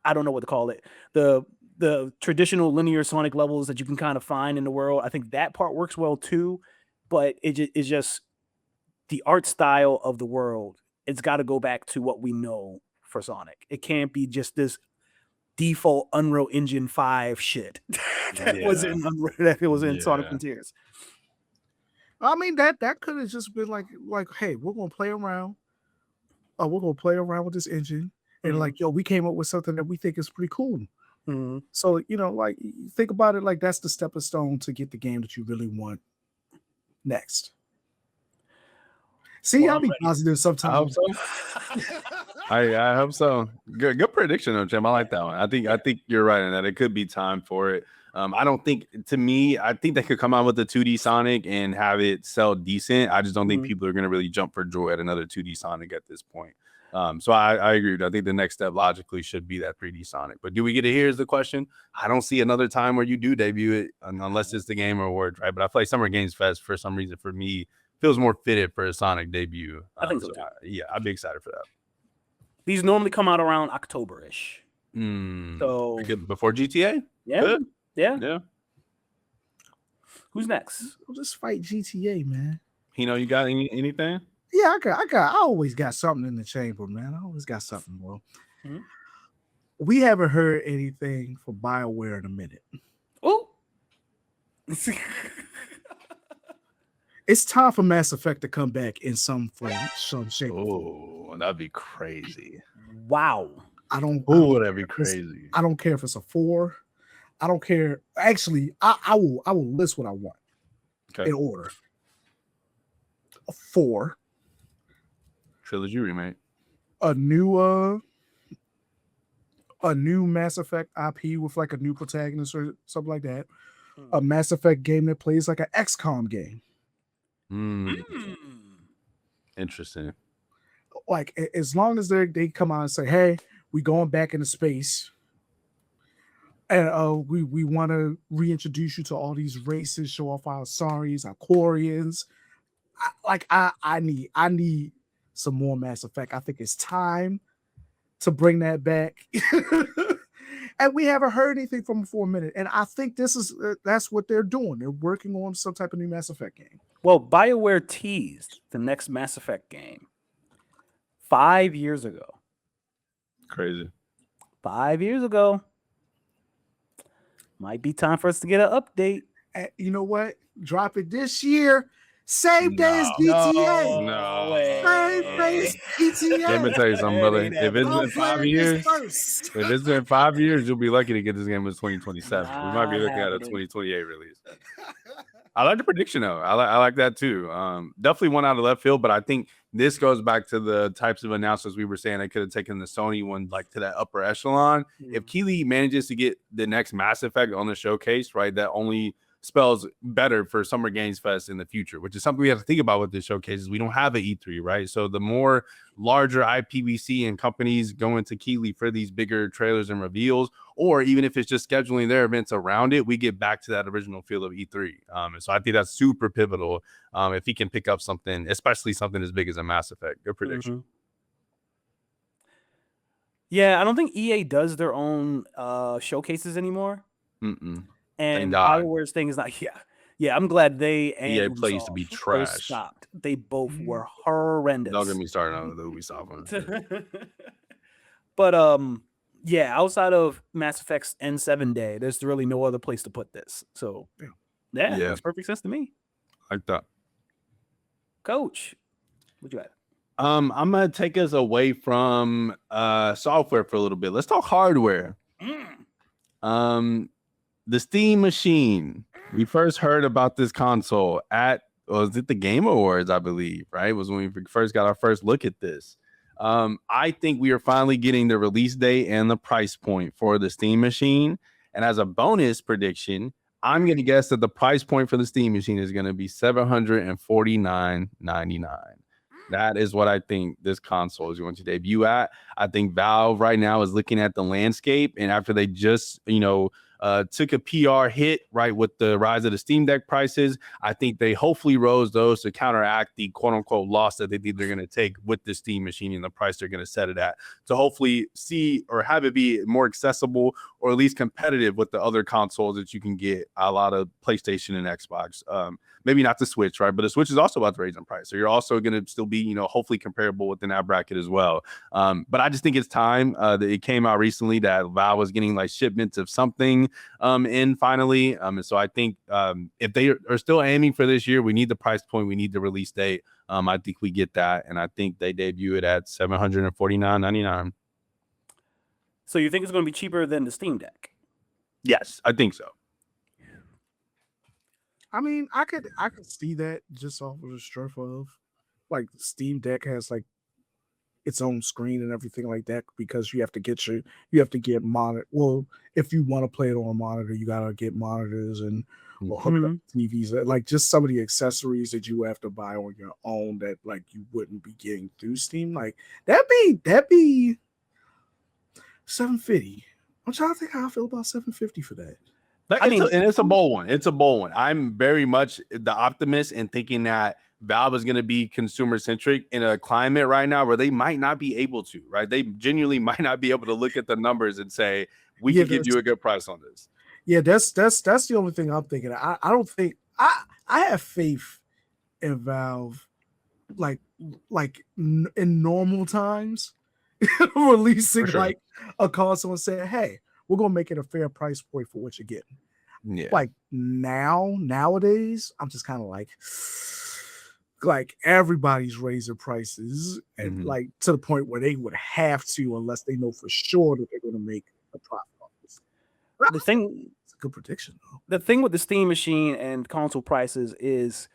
I don't know what to call it. The traditional linear Sonic levels that you can kind of find in the world, I think that part works well too. But it's just the art style of the world. It's got to go back to what we know for Sonic. It can't be just this default Unreal Engine 5 shit that was in Sonic Frontiers. I mean, that could have just been like, hey, we're gonna play around. We're gonna play around with this engine, and like, yo, we came up with something that we think is pretty cool. So like, think about it like that's the stepping stone to get the game that you really want next. See, I'll be positive sometimes. I hope so. I hope so. Good prediction, though, Jim. I like that one. I think you're right in that it could be time for it. I don't think, to me, I think they could come out with a 2D Sonic and have it sell decent. I just don't think people are going to really jump for joy at another 2D Sonic at this point. So I agree. I think the next step logically should be that 3D Sonic. But do we get it here is the question. I don't see another time where you do debut it unless it's the Game Awards, right? But I feel like Summer Games Fest, for some reason, for me, feels more fitted for a Sonic debut. I think so. I'd be excited for that. These normally come out around October-ish. So before GTA? Yeah. Good. Yeah. Who's next? We'll just fight GTA, man. You got anything? Yeah, I always got something in the chamber, man. I always got something, bro. We haven't heard anything for BioWare in a minute. Oh. It's time for Mass Effect to come back in some form, some shape. Oh, that'd be crazy. Wow. That'd be crazy. I don't care if it's a 4. I don't care. Actually, I will list what I want in order. A 4. Trilogy remake. A new Mass Effect IP with like a new protagonist or something like that. A Mass Effect game that plays like an XCOM game. Interesting. Like, as long as they come out and say, hey, we going back into space, and we want to reintroduce you to all these races, show off our Saris, our Quarians. I need some more Mass Effect. I think it's time to bring that back. And we haven't heard anything from them for a minute. And I think that's what they're doing. They're working on some type of new Mass Effect game. Well, BioWare teased the next Mass Effect game 5 years ago. Crazy. 5 years ago. Might be time for us to get an update. And you know what? Drop it this year. Same day as GTA. No. Same day as GTA. Let me tell you something, brother. If it's been 5 years, you'll be lucky to get this game in 2027. We might be looking at a 2028 release. I like the prediction though. I like that too. Definitely one out of left field, but I think this goes back to the types of announcements we were saying they could have taken the Sony one like to that upper echelon. If Keighley manages to get the next Mass Effect on the showcase, right, that only spells better for Summer Games Fest in the future, which is something we have to think about with this showcase. We don't have an E3, right? So the more larger IPVC and companies go into Keighley for these bigger trailers and reveals, or even if it's just scheduling their events around it, we get back to that original feel of E3. And so I think that's super pivotal if he can pick up something, especially something as big as a Mass Effect. Good prediction. Yeah, I don't think EA does their own showcases anymore. And BioWare's thing is not, Yeah, I'm glad they and EA Play used to be Ubisoft both trash. stopped. They both were horrendous. Don't get me started on the Ubisoft one. But yeah, outside of Mass Effect's N7 day, there's really no other place to put this. So yeah, Yeah. makes perfect sense to me. Like that. Coach, what you got? I'm gonna take us away from software for a little bit. Let's talk hardware. The Steam Machine. We first heard about this console at, was it the Game Awards, I believe, right? Was when we first got our first look at this. I think we are finally getting the release date and the price point for the Steam Machine. And as a bonus prediction, I'm going to guess that the price point for the Steam Machine is going to be $749.99. That is what I think this console is going to debut at. I think Valve right now is looking at the landscape, and after they just, took a PR hit right with the rise of the Steam Deck prices, I think they hopefully rose those to counteract the quote unquote loss that they think they're going to take with the Steam Machine and the price they're going to set it at, to hopefully see or have it be more accessible or at least competitive with the other consoles that you can get a lot of PlayStation and Xbox. Maybe not the Switch, right? But the Switch is also about to raise in price. So you're also going to still be, hopefully comparable within that bracket as well. But I just think it's time that it came out recently that Valve was getting like shipments of something in finally. And so I think if they are still aiming for this year, we need the price point, we need the release date. I think we get that. And I think they debut it at $749.99. So you think it's going to be cheaper than the Steam Deck? Yes, I think so. I mean, I could see that just off of the strength of like Steam Deck has like its own screen and everything like that, because you have to get monitor. Well, if you want to play it on a monitor, you gotta get monitors and hook up TVs. Like just some of the accessories that you have to buy on your own that like you wouldn't be getting through Steam. Like that'd be $750. I'm trying to think how I feel about $750 for that. It's a bold one. It's a bold one. I'm very much the optimist in thinking that Valve is going to be consumer centric in a climate right now where they might not be able to, right? They genuinely might not be able to look at the numbers and say, we can give you a good price on this. Yeah, that's the only thing I'm thinking. I don't think I have faith in Valve, like in normal times, releasing like a console and saying, hey, we're gonna make it a fair price point for what you're getting. Yeah. Like nowadays, I'm just kind of like everybody's raising prices and like to the point where they would have to, unless they know for sure that they're gonna make a profit off this. It's a good prediction though. The thing with the Steam Machine and console prices is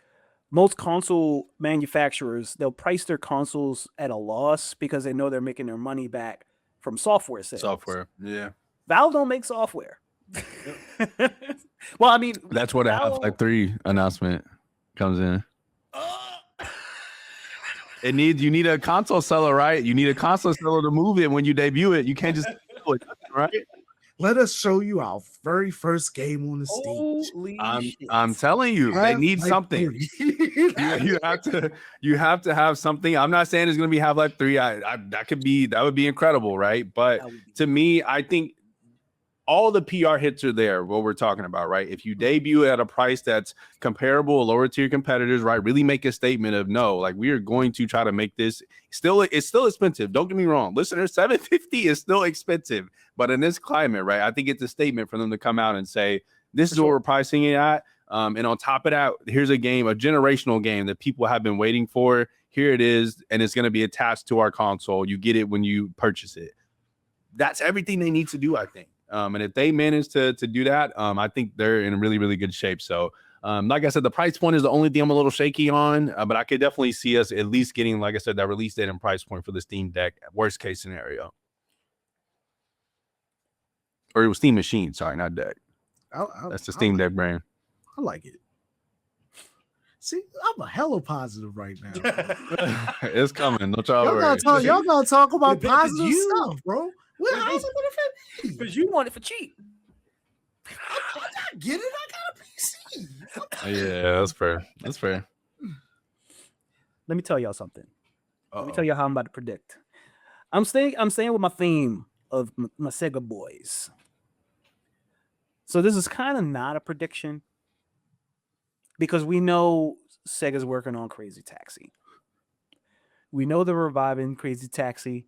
most console manufacturers, they'll price their consoles at a loss because they know they're making their money back from software sales. Yeah. Valve don't make software. Well, I mean, that's where the Half-Life 3 announcement comes in. You need a console seller, right? You need a console seller to move it when you debut it. You can't just do it, right? Let us show you our very first game on the stage. I'm telling you, they need something. you have to have something. I'm not saying it's going to be Half-Life 3. That would be incredible, right? But to me, I think all the PR hits are there, what we're talking about, right? If you debut at a price that's comparable, lower tier competitors, right? Really make a statement of no, like we are going to try to make this it's still expensive. Don't get me wrong. Listeners, $750 is still expensive. But in this climate, right? I think it's a statement for them to come out and say, this is what we're pricing it at. And on top of that, here's a generational game that people have been waiting for. Here it is. And it's going to be attached to our console. You get it when you purchase it. That's everything they need to do, I think. And if they manage to do that, I think they're in really, really good shape. So, like I said, the price point is the only thing I'm a little shaky on, but I could definitely see us at least getting, like I said, that release date and price point for the Steam Deck, worst case scenario. Or it was Steam Machine, sorry, not Deck. That's the Steam Deck brand. I like it. See, I'm a hella positive right now. It's coming. Don't y'all worry. Y'all gonna talk about positive stuff, bro. How's it gonna fit me? Because you want it for cheap. I'm not getting it. I got a PC. Yeah, that's fair. That's fair. Let me tell y'all something. Let me tell you how I'm about to predict. I'm staying with my theme of my Sega boys. So this is kind of not a prediction. because we know Sega's working on Crazy Taxi. We know they're reviving Crazy Taxi.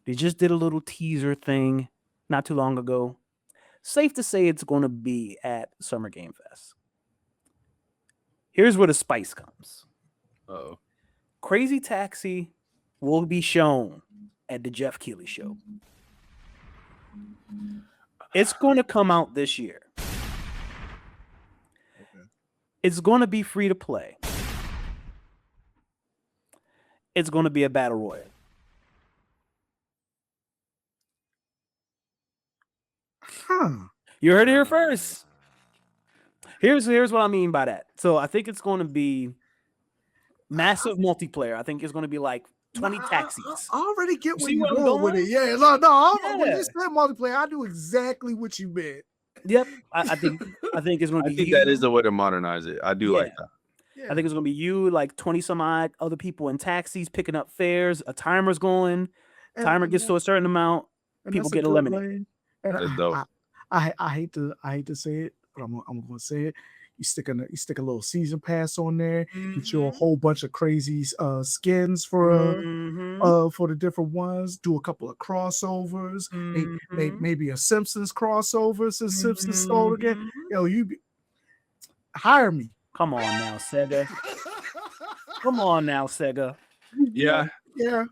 They just did a little teaser thing not too long ago. Safe to say it's going to be at Summer Game Fest. Here's where the spice comes. Oh, Crazy Taxi will be shown at the Geoff Keighley show. It's going to come out this year. It's going to be free to play. It's going to be a battle royale. Huh. You heard it here first. Here's what I mean by that. So I think it's going to be massive multiplayer. I think it's going to be like 20 taxis. I already get where See you're where I'm going with going? it. Yeah, no. Yeah. When you said multiplayer, I knew exactly what you meant. Yep. I think it's going to I be think you. that is the way to modernize it. I do like that. Yeah. I think it's going to be you, like 20 some odd other people in taxis picking up fares. A timer's going. Timer gets to a certain amount. People get eliminated. And That's dope. I hate to say it, but I'm going to say it. You stick a little season pass on there. Get you a whole bunch of crazy skins for the different ones. Do a couple of crossovers. Maybe a Simpsons crossover since Simpsons stole again. Yo, hire me. Come on now, Sega. Come on now, Sega. Yeah. Yeah.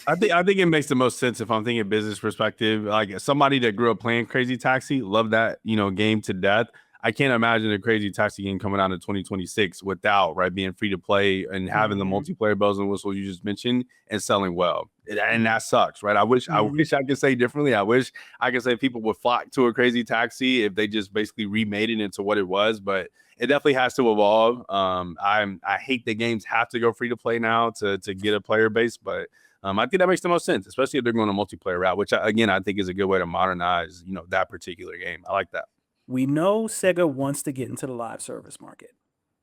I think it makes the most sense if I'm thinking business perspective. Like somebody that grew up playing Crazy Taxi, love that game to death. I can't imagine a Crazy Taxi game coming out in 2026 without being free to play and having the multiplayer bells and whistles you just mentioned and selling well. And that sucks, right? I wish I could say differently. I wish I could say people would flock to a Crazy Taxi if they just basically remade it into what it was, but it definitely has to evolve. I hate that games have to go free to play now to get a player base, but I think that makes the most sense, especially if they're going a multiplayer route, which I think is a good way to modernize, that particular game. I like that. We know Sega wants to get into the live service market.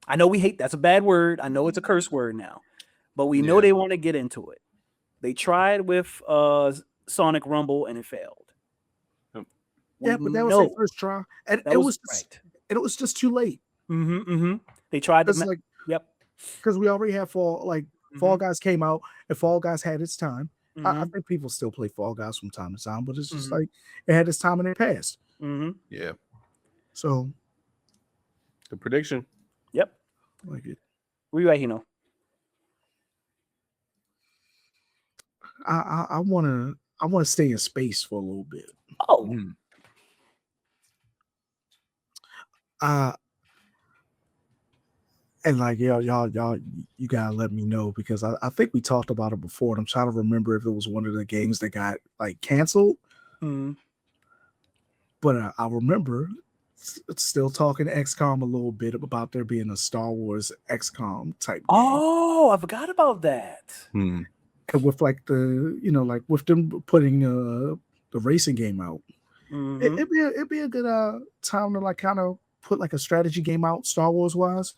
I know we hate that's a bad word. I know it's a curse word now, but we know they want to get into it. They tried with Sonic Rumble and it failed. Yeah, but that was their first try, and it was just too late. They tried to because we already have Fall Guys came out and Fall Guys had its time. I think people still play Fall Guys from time to time, but it's just like it had its time and it passed. Yeah. So the prediction. Yep. Like it. Where you at, Hino? I wanna stay in space for a little bit. Oh. And like y'all, you gotta let me know because I think we talked about it before, and I'm trying to remember if it was one of the games that got canceled. But I remember still talking to XCOM a little bit about there being a Star Wars XCOM type game. Oh, I forgot about that. And with with them putting the racing game out, it'd be a good time to kind of put a strategy game out Star Wars wise.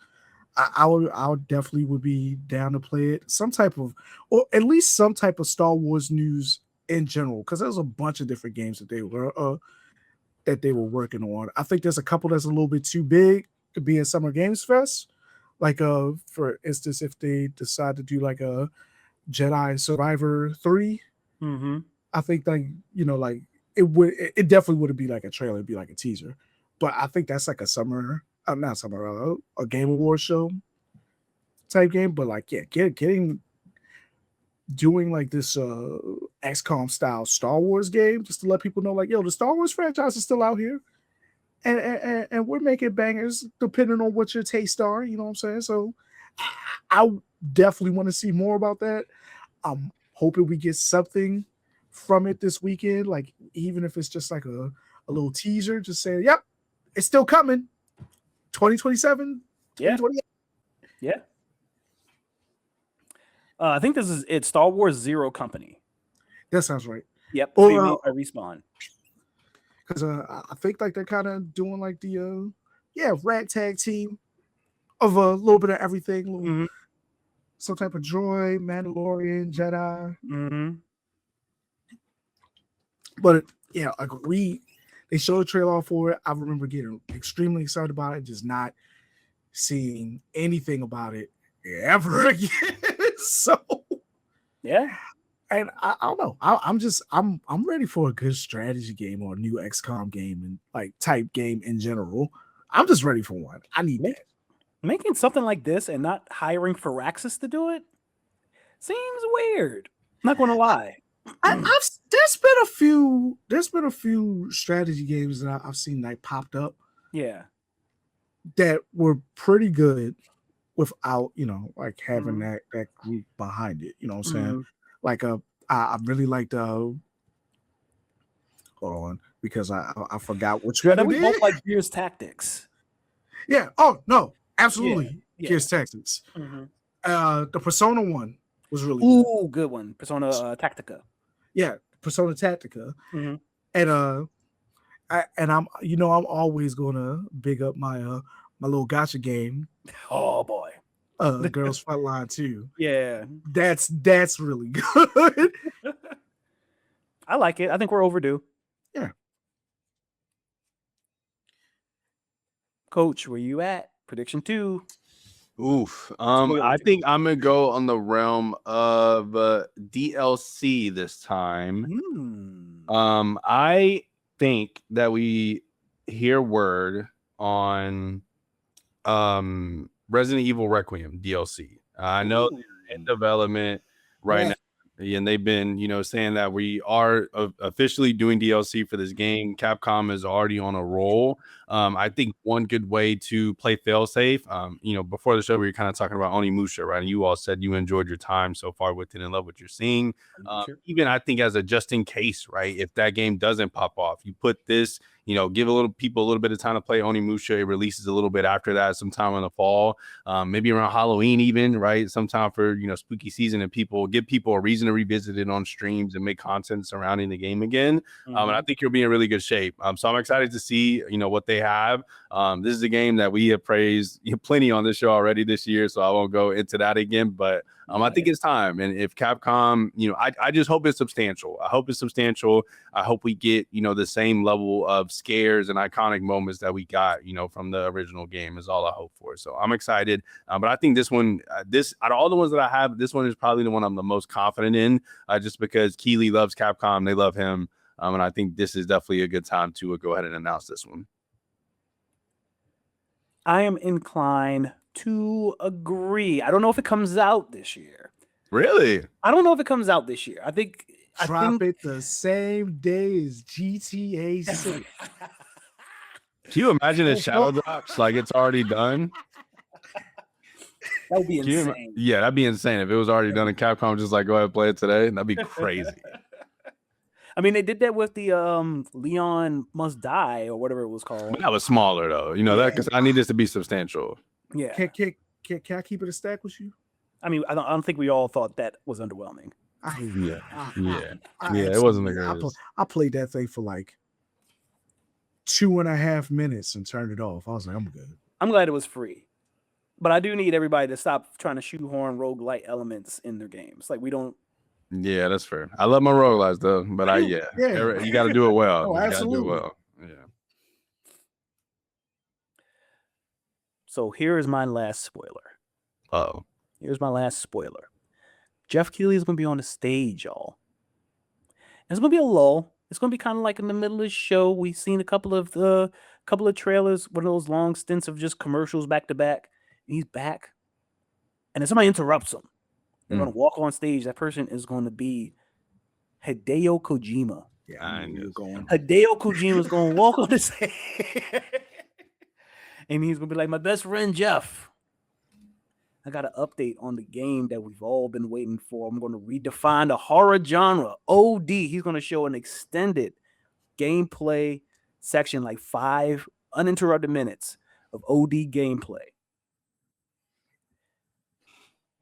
I would definitely would be down to play it. Some type of, or at least some type of Star Wars news in general, because there's a bunch of different games that they were working on. I think there's a couple that's a little bit too big to be in Summer Games Fest. For instance, if they decide to do a Jedi Survivor 3, I think it definitely wouldn't be like a trailer, it'd be like a teaser. But I think that's like a summer, not summer, a Game Awards show type game. But doing this XCOM style Star Wars game just to let people know the Star Wars franchise is still out here, and we're making bangers depending on what your tastes are. You know what I'm saying? So I definitely want to see more about that. I'm hoping we get something from it this weekend, even if it's just a little teaser, just saying, yep, it's still coming. 2027, 2028. Yeah. I think this is it. Star Wars Zero Company. That sounds right. Yep. Made by Respawn. Because I think they're kind of doing the ragtag team of a little bit of everything. Some type of droid, Mandalorian, Jedi. But yeah, they showed a trailer for it. I remember getting extremely excited about it, just not seeing anything about it ever again. So Yeah. and I don't know. I'm ready for a good strategy game or a new XCOM game and like type game in general. I'm just ready for one. I need that. Making something like this and not hiring Firaxis to do it seems weird. Not gonna lie. There's been a few strategy games that I've seen like popped up Yeah. that were pretty good without, you know, like having that group behind it. You know what I'm saying? Like I really liked hold on, because I forgot which one. I know we both like Gears Tactics. Yeah. Oh no, absolutely. Yeah. Gears Tactics. The Persona one was really Ooh, good one. Persona Tactica. Yeah, Persona Tactica. And I'm I'm always gonna big up my my little gotcha game. Oh boy. Girls Frontline 2. Yeah. That's really good. I like it. I think we're overdue. Yeah. Coach, where you at? Prediction 2. Oof. I think I'm gonna go on the realm of DLC this time. I think that we hear word on Resident Evil Requiem DLC. I know they're in development right now, and they've been, saying that we are officially doing DLC for this game. Capcom is already on a roll. I think one good way to play failsafe, before the show, we were kind of talking about Onimusha, right? And you all said you enjoyed your time so far with it and love what you're seeing. Even I think as a just in case, right? If that game doesn't pop off, you put this, give people a little bit of time to play Onimusha. It releases a little bit after that, sometime in the fall, maybe around Halloween, even, right? Sometime for spooky season, and give people a reason to revisit it on streams and make content surrounding the game again. And I think you'll be in really good shape. So I'm excited to see what they have. This is a game that we have praised plenty on this show already this year, so I won't go into that again. But I think it's time. And if Capcom, I just hope it's substantial. I hope we get the same level of scares and iconic moments that we got from the original game is all I hope for. So I'm excited. But I think this one, out of all the ones that I have, this one is probably the one I'm the most confident in, just because Keighley loves Capcom, they love him. And I think this is definitely a good time to go ahead and announce this one. I am inclined to agree. I don't know if it comes out this year. Really? I don't know if it comes out this year. I think it the same day as GTA 6. Can you imagine a Shadow drops like it's already done? That would be insane. Yeah, that'd be insane if it was already done and Capcom just like go ahead and play it today. That'd be crazy. I mean, they did that with the Leon Must Die or whatever it was called. That was smaller though, that because I need this to be substantial. Yeah. Can I keep it a stack with you? I mean, I don't think we all thought that was underwhelming. It wasn't the greatest. I played that thing for like 2.5 minutes and turned it off. I was like, I'm good. I'm glad it was free. But I do need everybody to stop trying to shoehorn roguelite elements in their games. Like, we don't. Yeah, that's fair. I love my roguelites though, but you got to do it well. Oh, absolutely. Yeah. So here is my last spoiler. Oh. Here's my last spoiler. Geoff Keighley is going to be on the stage, y'all. And it's going to be a lull. It's going to be kind of like in the middle of the show. We've seen a couple of trailers, one of those long stints of just commercials back to back. And he's back. And then somebody interrupts him. They're going to walk on stage. That person is going to be Hideo Kojima. Yeah, I knew you were going. Hideo Kojima is going to walk on the stage. And he's going to be like, my best friend, Geoff. I got an update on the game that we've all been waiting for. I'm going to redefine the horror genre. OD. He's going to show an extended gameplay section, like 5 uninterrupted minutes of OD gameplay.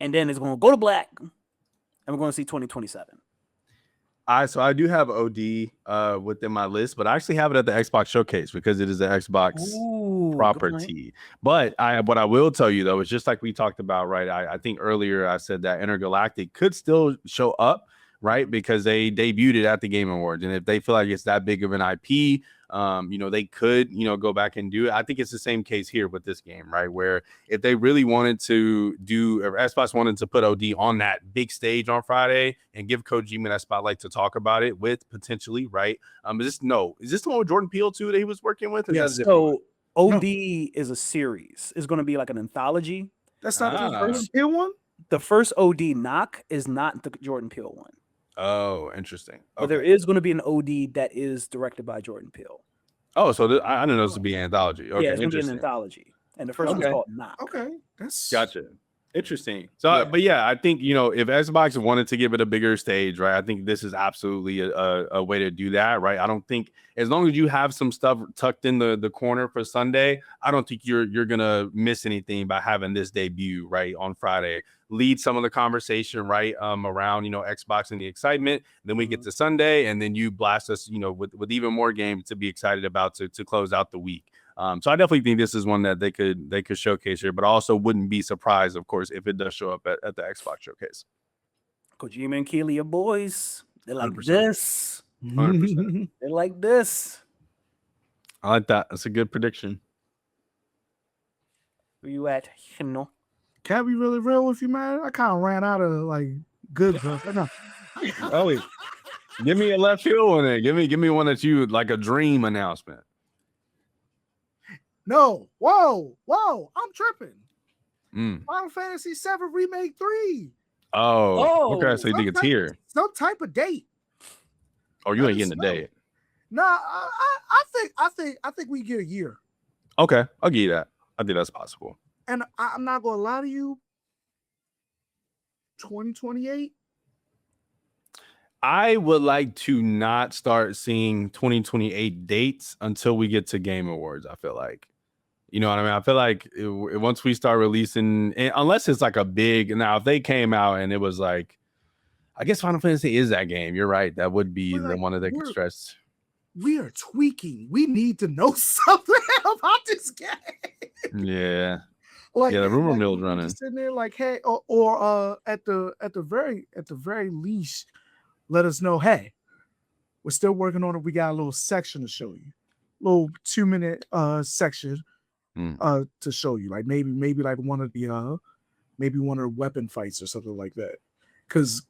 And then it's going to go to black. And we're going to see 2027. So I do have OD within my list, but I actually have it at the Xbox Showcase because it is an Xbox property. But what I will tell you though is just like we talked about, right? I think earlier I said that Intergalactic could still show up right? Because they debuted it at the Game Awards, and if they feel like it's that big of an IP, they could, go back and do it. I think it's the same case here with this game, right? Where if they really wanted to do, or Xbox wanted to put OD on that big stage on Friday and give Kojima that spotlight to talk about it with potentially, right? Is this the one with Jordan Peele too that he was working with? Yeah, so OD is a series. It's going to be like an anthology. That's not the first Peele one? The first OD knock is not the Jordan Peele one. Oh, interesting. Okay. But there is going to be an OD that is directed by Jordan Peele. Oh, so I didn't know this would be an anthology. Okay, yeah, it's going to be an anthology. And the first one's called Knock. Okay, that's gotcha. Interesting. So, but yeah, I think, if Xbox wanted to give it a bigger stage, right, I think this is absolutely a way to do that, right? I don't think, as long as you have some stuff tucked in the corner for Sunday, I don't think you're going to miss anything by having this debut, right, on Friday. Lead some of the conversation, right, around, Xbox and the excitement. Then we get to Sunday, and then you blast us, with even more games to be excited about to close out the week. So I definitely think this is one that they could showcase here, but I also wouldn't be surprised, of course, if it does show up at the Xbox showcase. Kojima and Keighley are boys. They're like 100%. this. 100%. They're like this. I like that. That's a good prediction. Where you at? Can I be really real with you, man? I kind of ran out of good stuff. Oh, give me a left field one there. Give me one that you like, a dream announcement. No, whoa, I'm tripping. Final Fantasy VII Remake 3. Oh, okay. So you think it's here? Some type of date. Oh, you ain't getting the date. Nah, I think we get a year. Okay, I'll give you that. I think that's possible. And I'm not gonna lie to you. 2028. I would like to not start seeing 2028 dates until we get to Game Awards. I feel like. You know what I mean? I feel like once we start releasing, unless it's like a big, now if they came out and it was like, I guess Final Fantasy is that game. You're right. That would be the one that they could stress. We are tweaking. We need to know something about this game. Yeah. The rumor mill's running. Sitting there like, hey, or at the very least, let us know, hey, we're still working on it. We got a little section to show you. Little 2-minute section. To show you, like maybe like one of the weapon fights or something like that, because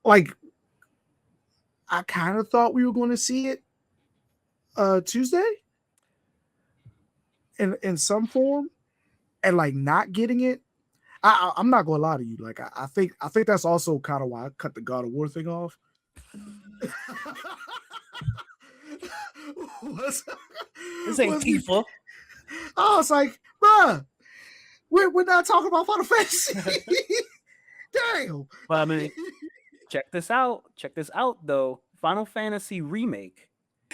like I kind of thought we were going to see it Tuesday in some form, and like not getting it. I'm not gonna lie to you, like I think that's also kind of why I cut the God of War thing off. This ain't Tifa. I was like, bruh, we're not talking about Final Fantasy. Damn. Well, I mean, check this out. Check this out, though. Final Fantasy Remake.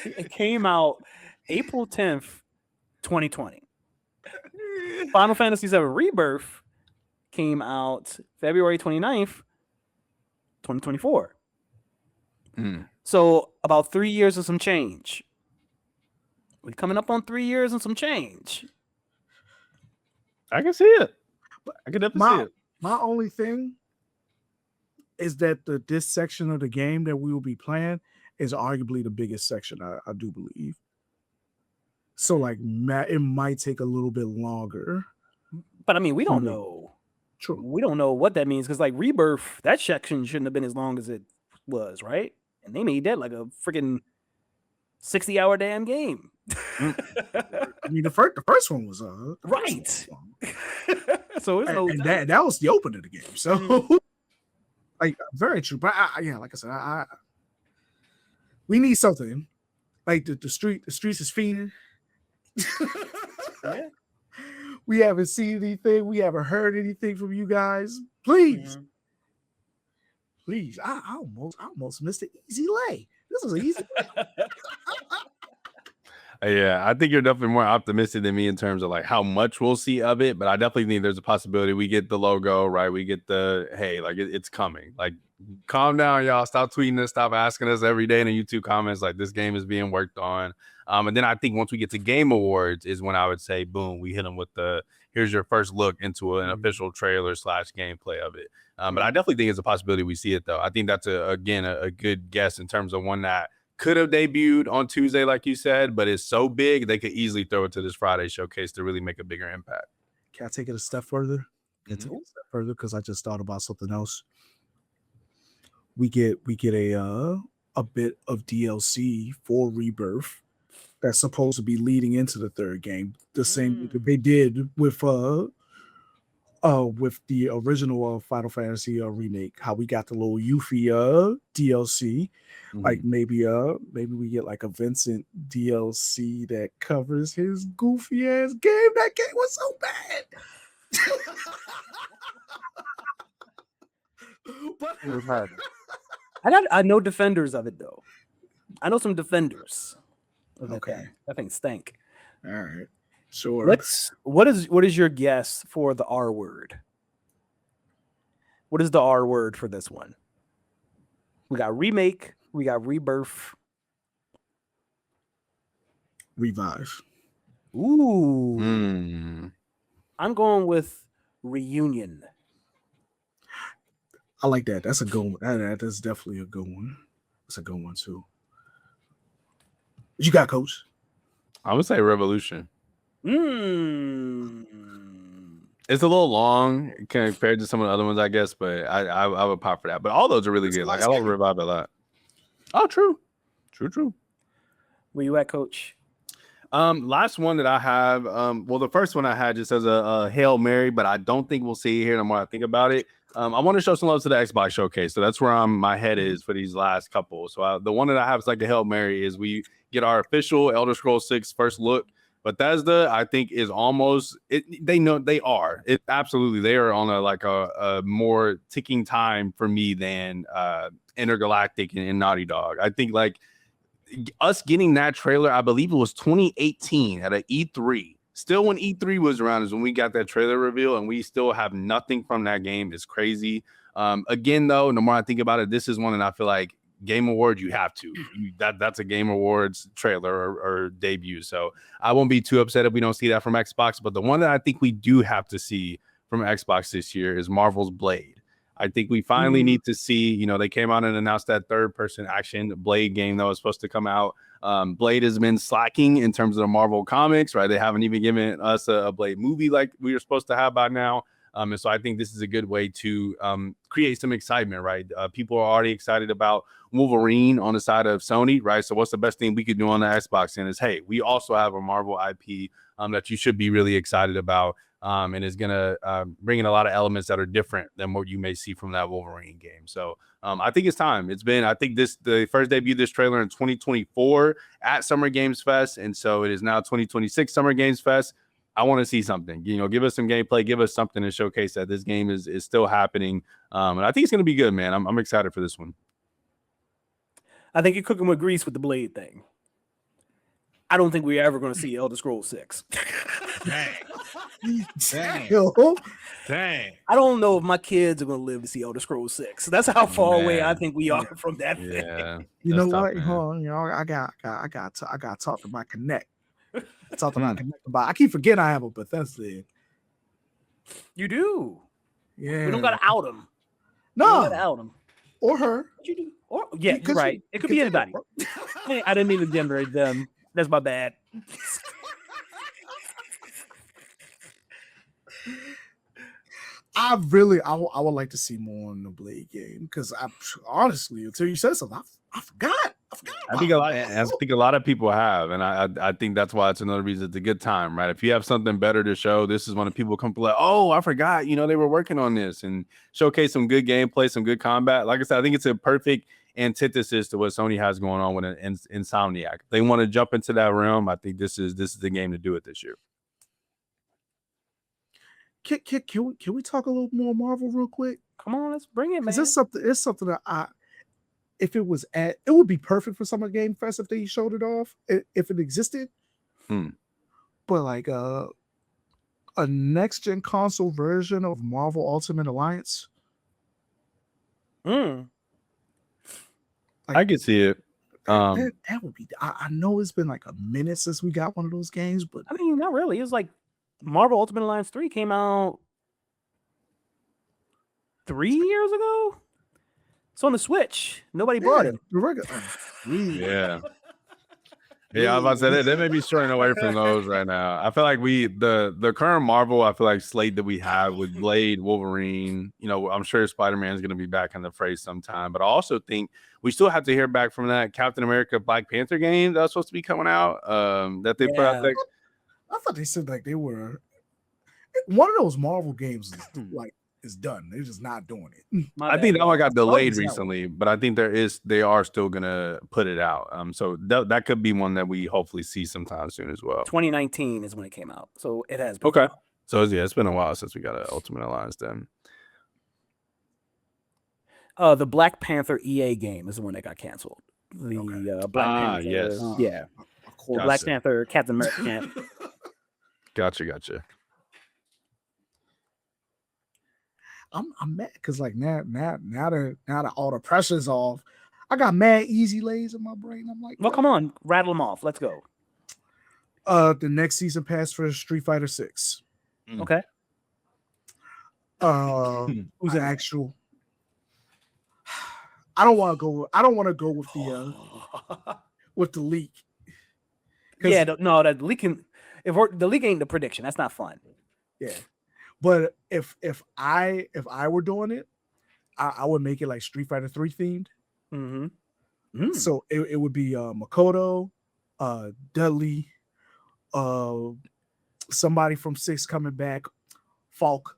It came out April 10th, 2020. Final Fantasy VII Rebirth came out February 29th, 2024. So about 3 years and some change. We're coming up on 3 years and some change. I can see it. I can definitely see it. My only thing is that this section of the game that we will be playing is arguably the biggest section, I do believe. So like it might take a little bit longer. But I mean, we don't know. True. We don't know what that means, because like Rebirth, that section shouldn't have been as long as it was, right? And they made that like a freaking 60-hour damn game. I mean, the first one was right. So it's that was the opening of the game. So like very true. But like I said, we need something. Like the streets is fiending. Yeah. We haven't seen anything. We haven't heard anything from you guys. Please. Please. I almost missed an easy lay. This was an easy lay. Yeah, I think you're definitely more optimistic than me in terms of like how much we'll see of it, but I definitely think there's a possibility we get the logo, right? We get the, hey, like it's coming. Like calm down, y'all. Stop tweeting us. Stop asking us every day in the YouTube comments like this game is being worked on. And then I think once we get to Game Awards is when I would say, boom, we hit them with the here's your first look into an official trailer / gameplay of it. But I definitely think it's a possibility we see it, though. I think that's, a good guess in terms of one that could have debuted on Tuesday, like you said, but it's so big they could easily throw it to this Friday showcase to really make a bigger impact. Can I take it a step further? Because I just thought about something else. We get a bit of DLC for Rebirth that's supposed to be leading into the third game. The same that they did with the original Final Fantasy remake. How we got the little Yuffie DLC. Like maybe we get like a Vincent DLC that covers his goofy ass game. That game was so bad. But I know defenders of it though. I know some defenders. Okay, that thing stank. All right, sure. What is your guess for the R word? What is the R word for this one? We got remake. We got rebirth. Revive. Ooh. I'm going with reunion. I like that. That's a good one. That is definitely a good one. That's a good one too. What you got, Coach? I would say Revolution. It's a little long compared to some of the other ones, I guess, but I would pop for that. But all those are really good. Like I love Revive a lot. Oh, true. Where you at, Coach? Last one that I have. Well, the first one I had just as a Hail Mary, but I don't think we'll see it here the more I think about it. I want to show some love to the Xbox showcase, so that's where my head is for these last couple. So the one that I have is like a Hail Mary is we get our official Elder Scrolls 6 first look. Bethesda, I think, is almost it. They know they are. It absolutely they are on a more ticking time for me than Intergalactic and Naughty Dog. I think like us getting that trailer, I believe it was 2018 at an E3. Still, when E3 was around, is when we got that trailer reveal, and we still have nothing from that game. It's crazy. Again, though, the more I think about it, this is one that I feel like Game Awards, you have to. That's a Game Awards trailer or debut. So I won't be too upset if we don't see that from Xbox. But the one that I think we do have to see from Xbox this year is Marvel's Blade. I think we finally need to see, they came out and announced that third-person action Blade game that was supposed to come out. Blade has been slacking in terms of the Marvel comics, right? They haven't even given us a Blade movie like we were supposed to have by now. And so I think this is a good way to create some excitement, right? People are already excited about Wolverine on the side of Sony, right? So what's the best thing we could do on the Xbox end is, hey, we also have a Marvel IP that you should be really excited about. And is going to bring in a lot of elements that are different than what you may see from that Wolverine game. So I think it's time. I think the first debut this trailer in 2024 at Summer Games Fest. And so it is now 2026 Summer Games Fest. I want to see something, give us some gameplay, give us something to showcase that this game is still happening. And I think it's going to be good, man. I'm excited for this one. I think you're cooking with grease with the Blade thing. I don't think we're ever going to see Elder Scrolls 6. Dang. I don't know if my kids are going to live to see Elder Scrolls 6. That's how far away I think we are from that thing. You know what? I got to talk to my Connect. Talk to my Connect about. I keep forgetting I have a Bethesda. You do. Yeah. We don't got to out them. No. Out them. Or her. What you do? Or you're right. It could be anybody. I didn't mean to generate them. That's my bad. I would like to see more on the Blade game because honestly, until you said something, I forgot. I think a lot of people have, and I think that's why it's another reason it's a good time, right? If you have something better to show, this is when people come like, oh, I forgot, they were working on this and showcase some good gameplay, some good combat. Like I said, I think it's a perfect antithesis to what Sony has going on with Insomniac. If they want to jump into that realm, I think this is the game to do it this year. Can we talk a little more Marvel real quick? Come on, let's bring it, man. It's something that if it was it would be perfect for Summer Game Fest if they showed it off, if it existed. But like a next gen console version of Marvel Ultimate Alliance. Like, I could see it. that would be. I know it's been like a minute since we got one of those games, but I mean, not really. It was like Marvel Ultimate Alliance 3 came out 3 years ago. It's on the Switch. Nobody bought it. the regular. Yeah. Yeah, I was about to say they may be straying away from those right now. I feel like the current Marvel, I feel like slate that we have with Blade, Wolverine, I'm sure Spider-Man is going to be back in the fray sometime. But I also think we still have to hear back from that Captain America Black Panther game that's supposed to be coming out. That they put out there. I thought they said like they were one of those Marvel games is done. They're just not doing it. I think that one got delayed recently, but I think they are still gonna put it out. So that could be one that we hopefully see sometime soon as well. 2019 is when it came out, so it has been. Okay, so yeah, it's been a while since we got an Ultimate Alliance then. The Black Panther EA game is the one that got canceled. The Black Panther, yes, yeah, the Black Panther Captain America. Gotcha. I'm mad because like now that all the pressure's off, I got mad easy lays in my brain. I'm like, well, come on, rattle them off. Let's go. The next season pass for Street Fighter 6. Okay. Who's an actual? I don't want to go with the with the leak. Yeah, no, that leaking. The leak ain't the prediction. That's not fun. Yeah. But if I were doing it, I would make it like Street Fighter 3 themed. Mm-hmm. So it would be Makoto, Dudley, somebody from 6 coming back, Falk,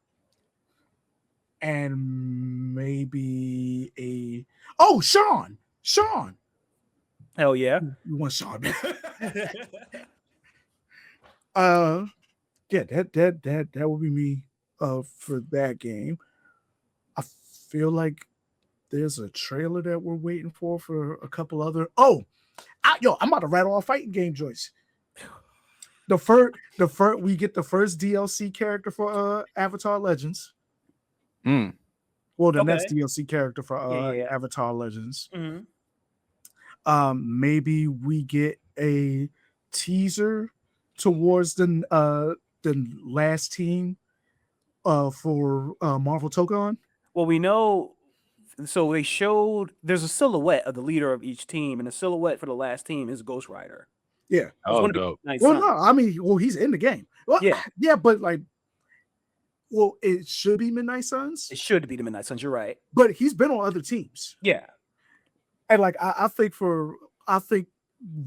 and maybe Sean. Hell yeah. You want Sean? Yeah, that would be me for that game. I feel like there's a trailer that we're waiting for a couple other. I'm about to rattle off fighting game joints. The first we get the first DLC character for Avatar Legends. Well, the next DLC character for Avatar Legends. Mm-hmm. Maybe we get a teaser towards the last team for Marvel Tokon. Well, we know. So they showed there's a silhouette of the leader of each team, and the silhouette for the last team is Ghost Rider. Yeah. Oh, dope. Nice. Well, no, I mean, he's in the game. Well, yeah, but like, it should be Midnight Suns. It should be the Midnight Suns. You're right. But he's been on other teams. Yeah. And like, I think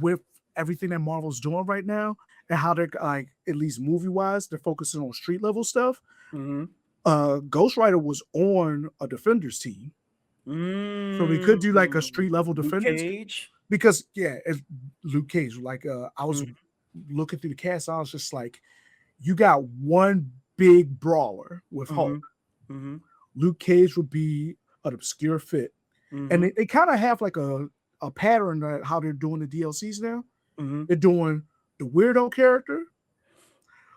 with everything that Marvel's doing right now and how they're like, at least movie wise, they're focusing on street level stuff. Mm-hmm. Ghost Rider was on a Defenders team. So we could do like a street level Defenders. Cage? Because it's Luke Cage. Like I was looking through the cast, I was just like, you got one big brawler with Hulk. Mm-hmm. Luke Cage would be an obscure fit. Mm-hmm. And they kind of have like a pattern that how they're doing the DLCs now. Mm-hmm. They're doing the weirdo character,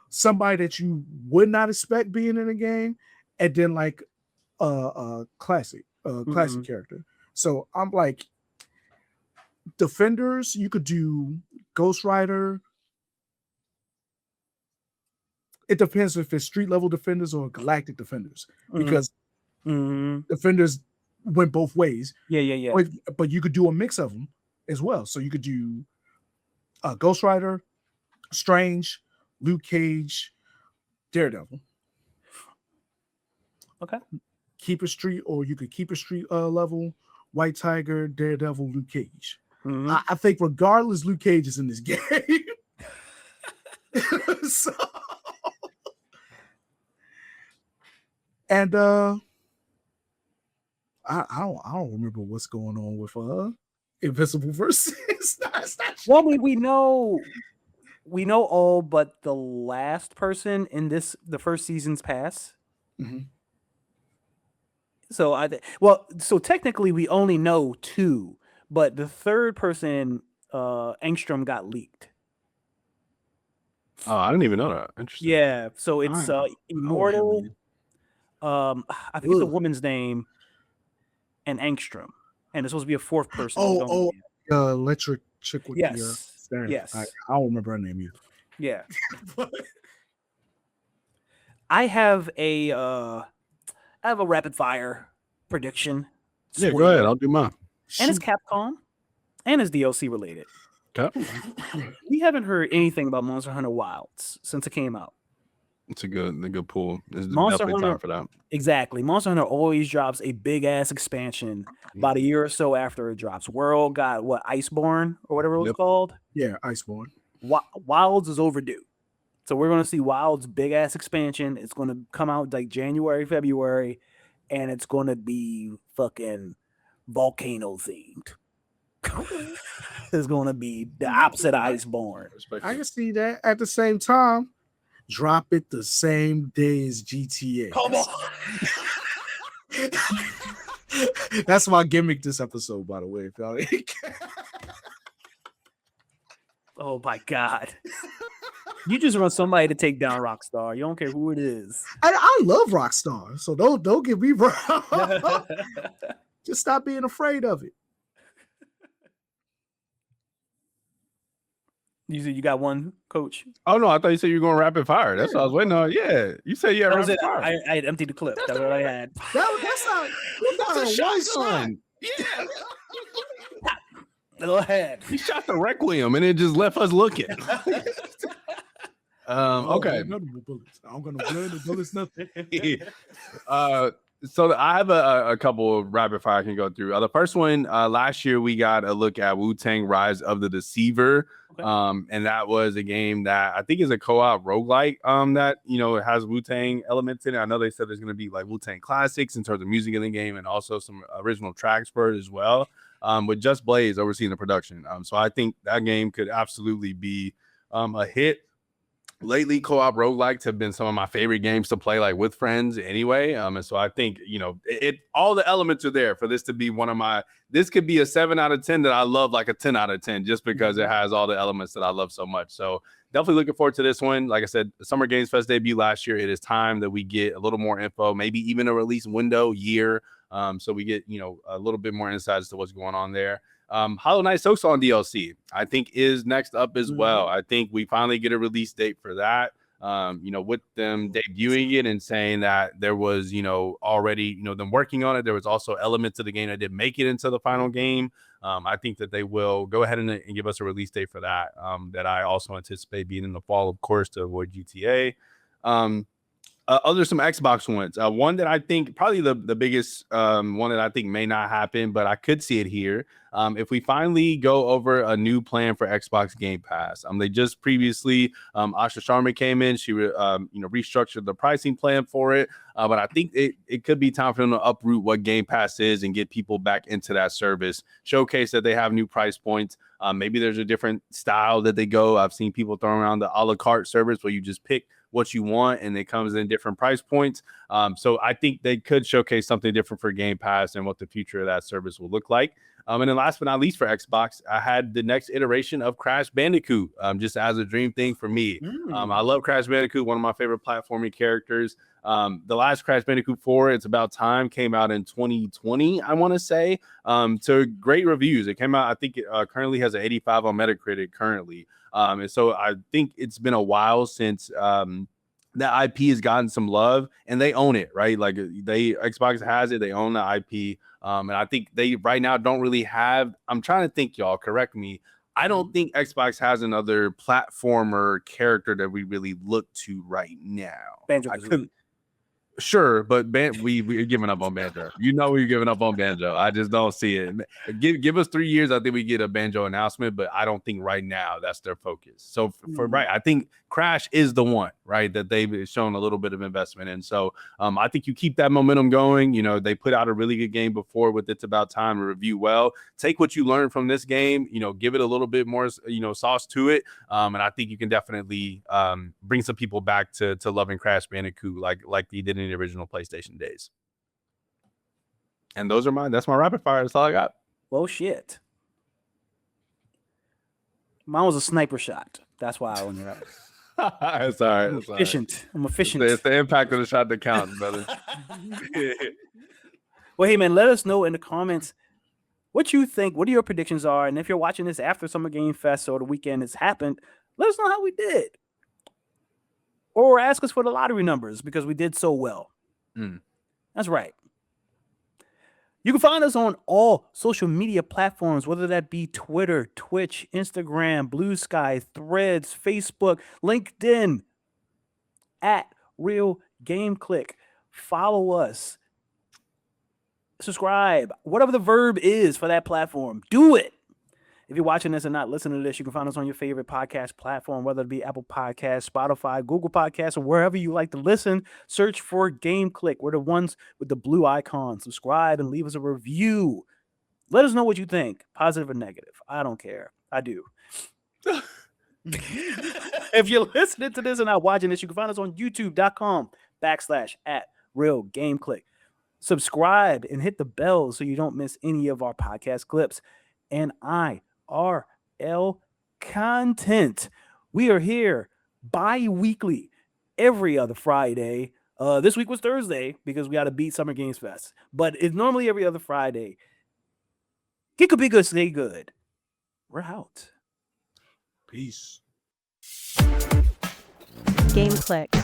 somebody that you would not expect being in a game, and then like a classic character. So I'm like, Defenders, you could do Ghost Rider. It depends if it's street level Defenders or Galactic Defenders, because Defenders went both ways. Yeah. But you could do a mix of them as well. So you could do Ghost Rider, Strange, Luke Cage, Daredevil. Okay. Keep a street, or you could keep a street level, White Tiger, Daredevil, Luke Cage. Mm-hmm. I think regardless, Luke Cage is in this game. So, and I don't remember what's going on with Invisible versus. Well, we know all but the last person in the first season's pass. Mm-hmm. So technically we only know 2, but the third person, Angstrom, got leaked. Oh, I didn't even know that. Interesting. Yeah, so it's Immortal. I think it's the woman's name, and Angstrom. and it's supposed to be a fourth person. We don't know yet. Electric chick with the staring. Yes. I don't remember her name either. Yeah. I have a rapid fire prediction. Yeah, go ahead. I'll do mine. And it's Capcom, and it's DLC related. Okay. We haven't heard anything about Monster Hunter Wilds since it came out. It's a good pull. There's Monster definitely Hunter, time for that. Exactly. Monster Hunter always drops a big ass expansion about a year or so after it drops. World got what, Iceborne or whatever it was called? Yeah, Iceborne. Wilds is overdue. So we're going to see Wilds' big ass expansion. It's going to come out like January, February, and it's going to be fucking volcano themed. It's going to be the opposite of Iceborne. I can see that. At the same time, drop it the same day as GTA. Come on. That's my gimmick this episode, by the way. If y'all Oh my God. You just want somebody to take down Rockstar. You don't care who it is. I love Rockstar, so don't get me wrong. Just stop being afraid of it. You said you got one, Coach? Oh no, I thought you said you were going rapid fire. That's what I was waiting on. Yeah, you said you had rapid fire. I had emptied the clip. That's what I had. That's not a shotgun. Yeah. Go ahead. He shot the Requiem and it just left us looking. Okay. I'm gonna blend the bullets. Nothing. So I have a couple of rapid fire I can go through. The first one, last year we got a look at Wu-Tang Rise of the Deceiver. Okay. And that was a game that I think is a co-op roguelike that, it has Wu-Tang elements in it. I know they said there's going to be like Wu-Tang classics in terms of music in the game and also some original tracks for it as well. With Just Blaze overseeing the production. So I think that game could absolutely be a hit. Lately, co-op roguelikes have been some of my favorite games to play like with friends anyway. And so I think, all the elements are there for this to be this could be a 7 out of 10 that I love, like a 10 out of 10, just because it has all the elements that I love so much. So definitely looking forward to this one. Like I said, the Summer Games Fest debut last year. It is time that we get a little more info, maybe even a release window year. So we get, a little bit more insights to what's going on there. Hollow Knight Silksong DLC, I think, is next up as well. I think we finally get a release date for that. With them debuting it and saying that there was, already, them working on it. There was also elements of the game that didn't make it into the final game. I think that they will go ahead and give us a release date for that. That I also anticipate being in the fall, of course, to avoid GTA. Other some Xbox ones. One that I think probably the biggest one that I think may not happen, but I could see it here. If we finally go over a new plan for Xbox Game Pass. They just previously, Asha Sharma came in. She restructured the pricing plan for it. But I think it could be time for them to uproot what Game Pass is and get people back into that service. Showcase that they have new price points. Maybe there's a different style that they go. I've seen people throwing around the a la carte service where you just pick what you want and it comes in different price points. So I think they could showcase something different for Game Pass and what the future of that service will look like. And then last but not least for Xbox, I had the next iteration of Crash Bandicoot, just as a dream thing for me. I love Crash Bandicoot, one of my favorite platforming characters. The last Crash Bandicoot 4, It's About Time, came out in 2020, I want to say. So great reviews. It came out, I think it currently has an 85 on Metacritic currently. And so I think it's been a while since that IP has gotten some love and they own it, right? Like Xbox has it, they own the IP. And I think they right now don't really have, I'm trying to think, y'all, correct me. I don't think Xbox has another platformer character that we really look to right now. Sure, but we're giving up on Banjo. We're giving up on Banjo. I just don't see it. Give us 3 years. I think we get a Banjo announcement, but I don't think right now that's their focus. So I think Crash is the one, right, that they've shown a little bit of investment in. So I think you keep that momentum going. They put out a really good game before with It's About Time to review well. Take what you learned from this game, give it a little bit more, sauce to it. And I think you can definitely bring some people back to loving Crash Bandicoot like you did in the original PlayStation days. And that's my rapid fire. That's all I got. Well, shit. Mine was a sniper shot. That's why I went up. It's all right. I'm efficient. It's the impact of the shot that counts, brother. Well, hey, man, let us know in the comments what you think, what your predictions are, and if you're watching this after Summer Game Fest or the weekend has happened, let us know how we did. Or ask us for the lottery numbers because we did so well. That's right. You can find us on all social media platforms, whether that be Twitter, Twitch, Instagram, Blue Sky, Threads, Facebook, LinkedIn, at Real Game Clique. Follow us. Subscribe. Whatever the verb is for that platform, do it. If you're watching this and not listening to this, you can find us on your favorite podcast platform, whether it be Apple Podcasts, Spotify, Google Podcasts, or wherever you like to listen. Search for Game Clique. We're the ones with the blue icon. Subscribe and leave us a review. Let us know what you think, positive or negative. I don't care. I do. If you're listening to this and not watching this, you can find us on youtube.com/@RealGameClique. Subscribe and hit the bell so you don't miss any of our podcast clips. And IRL content. We are here bi-weekly, every other Friday. This week was Thursday because we got to beat Summer Games Fest. But it's normally every other Friday. Get be good, stay good. We're out. Peace. Game Clique.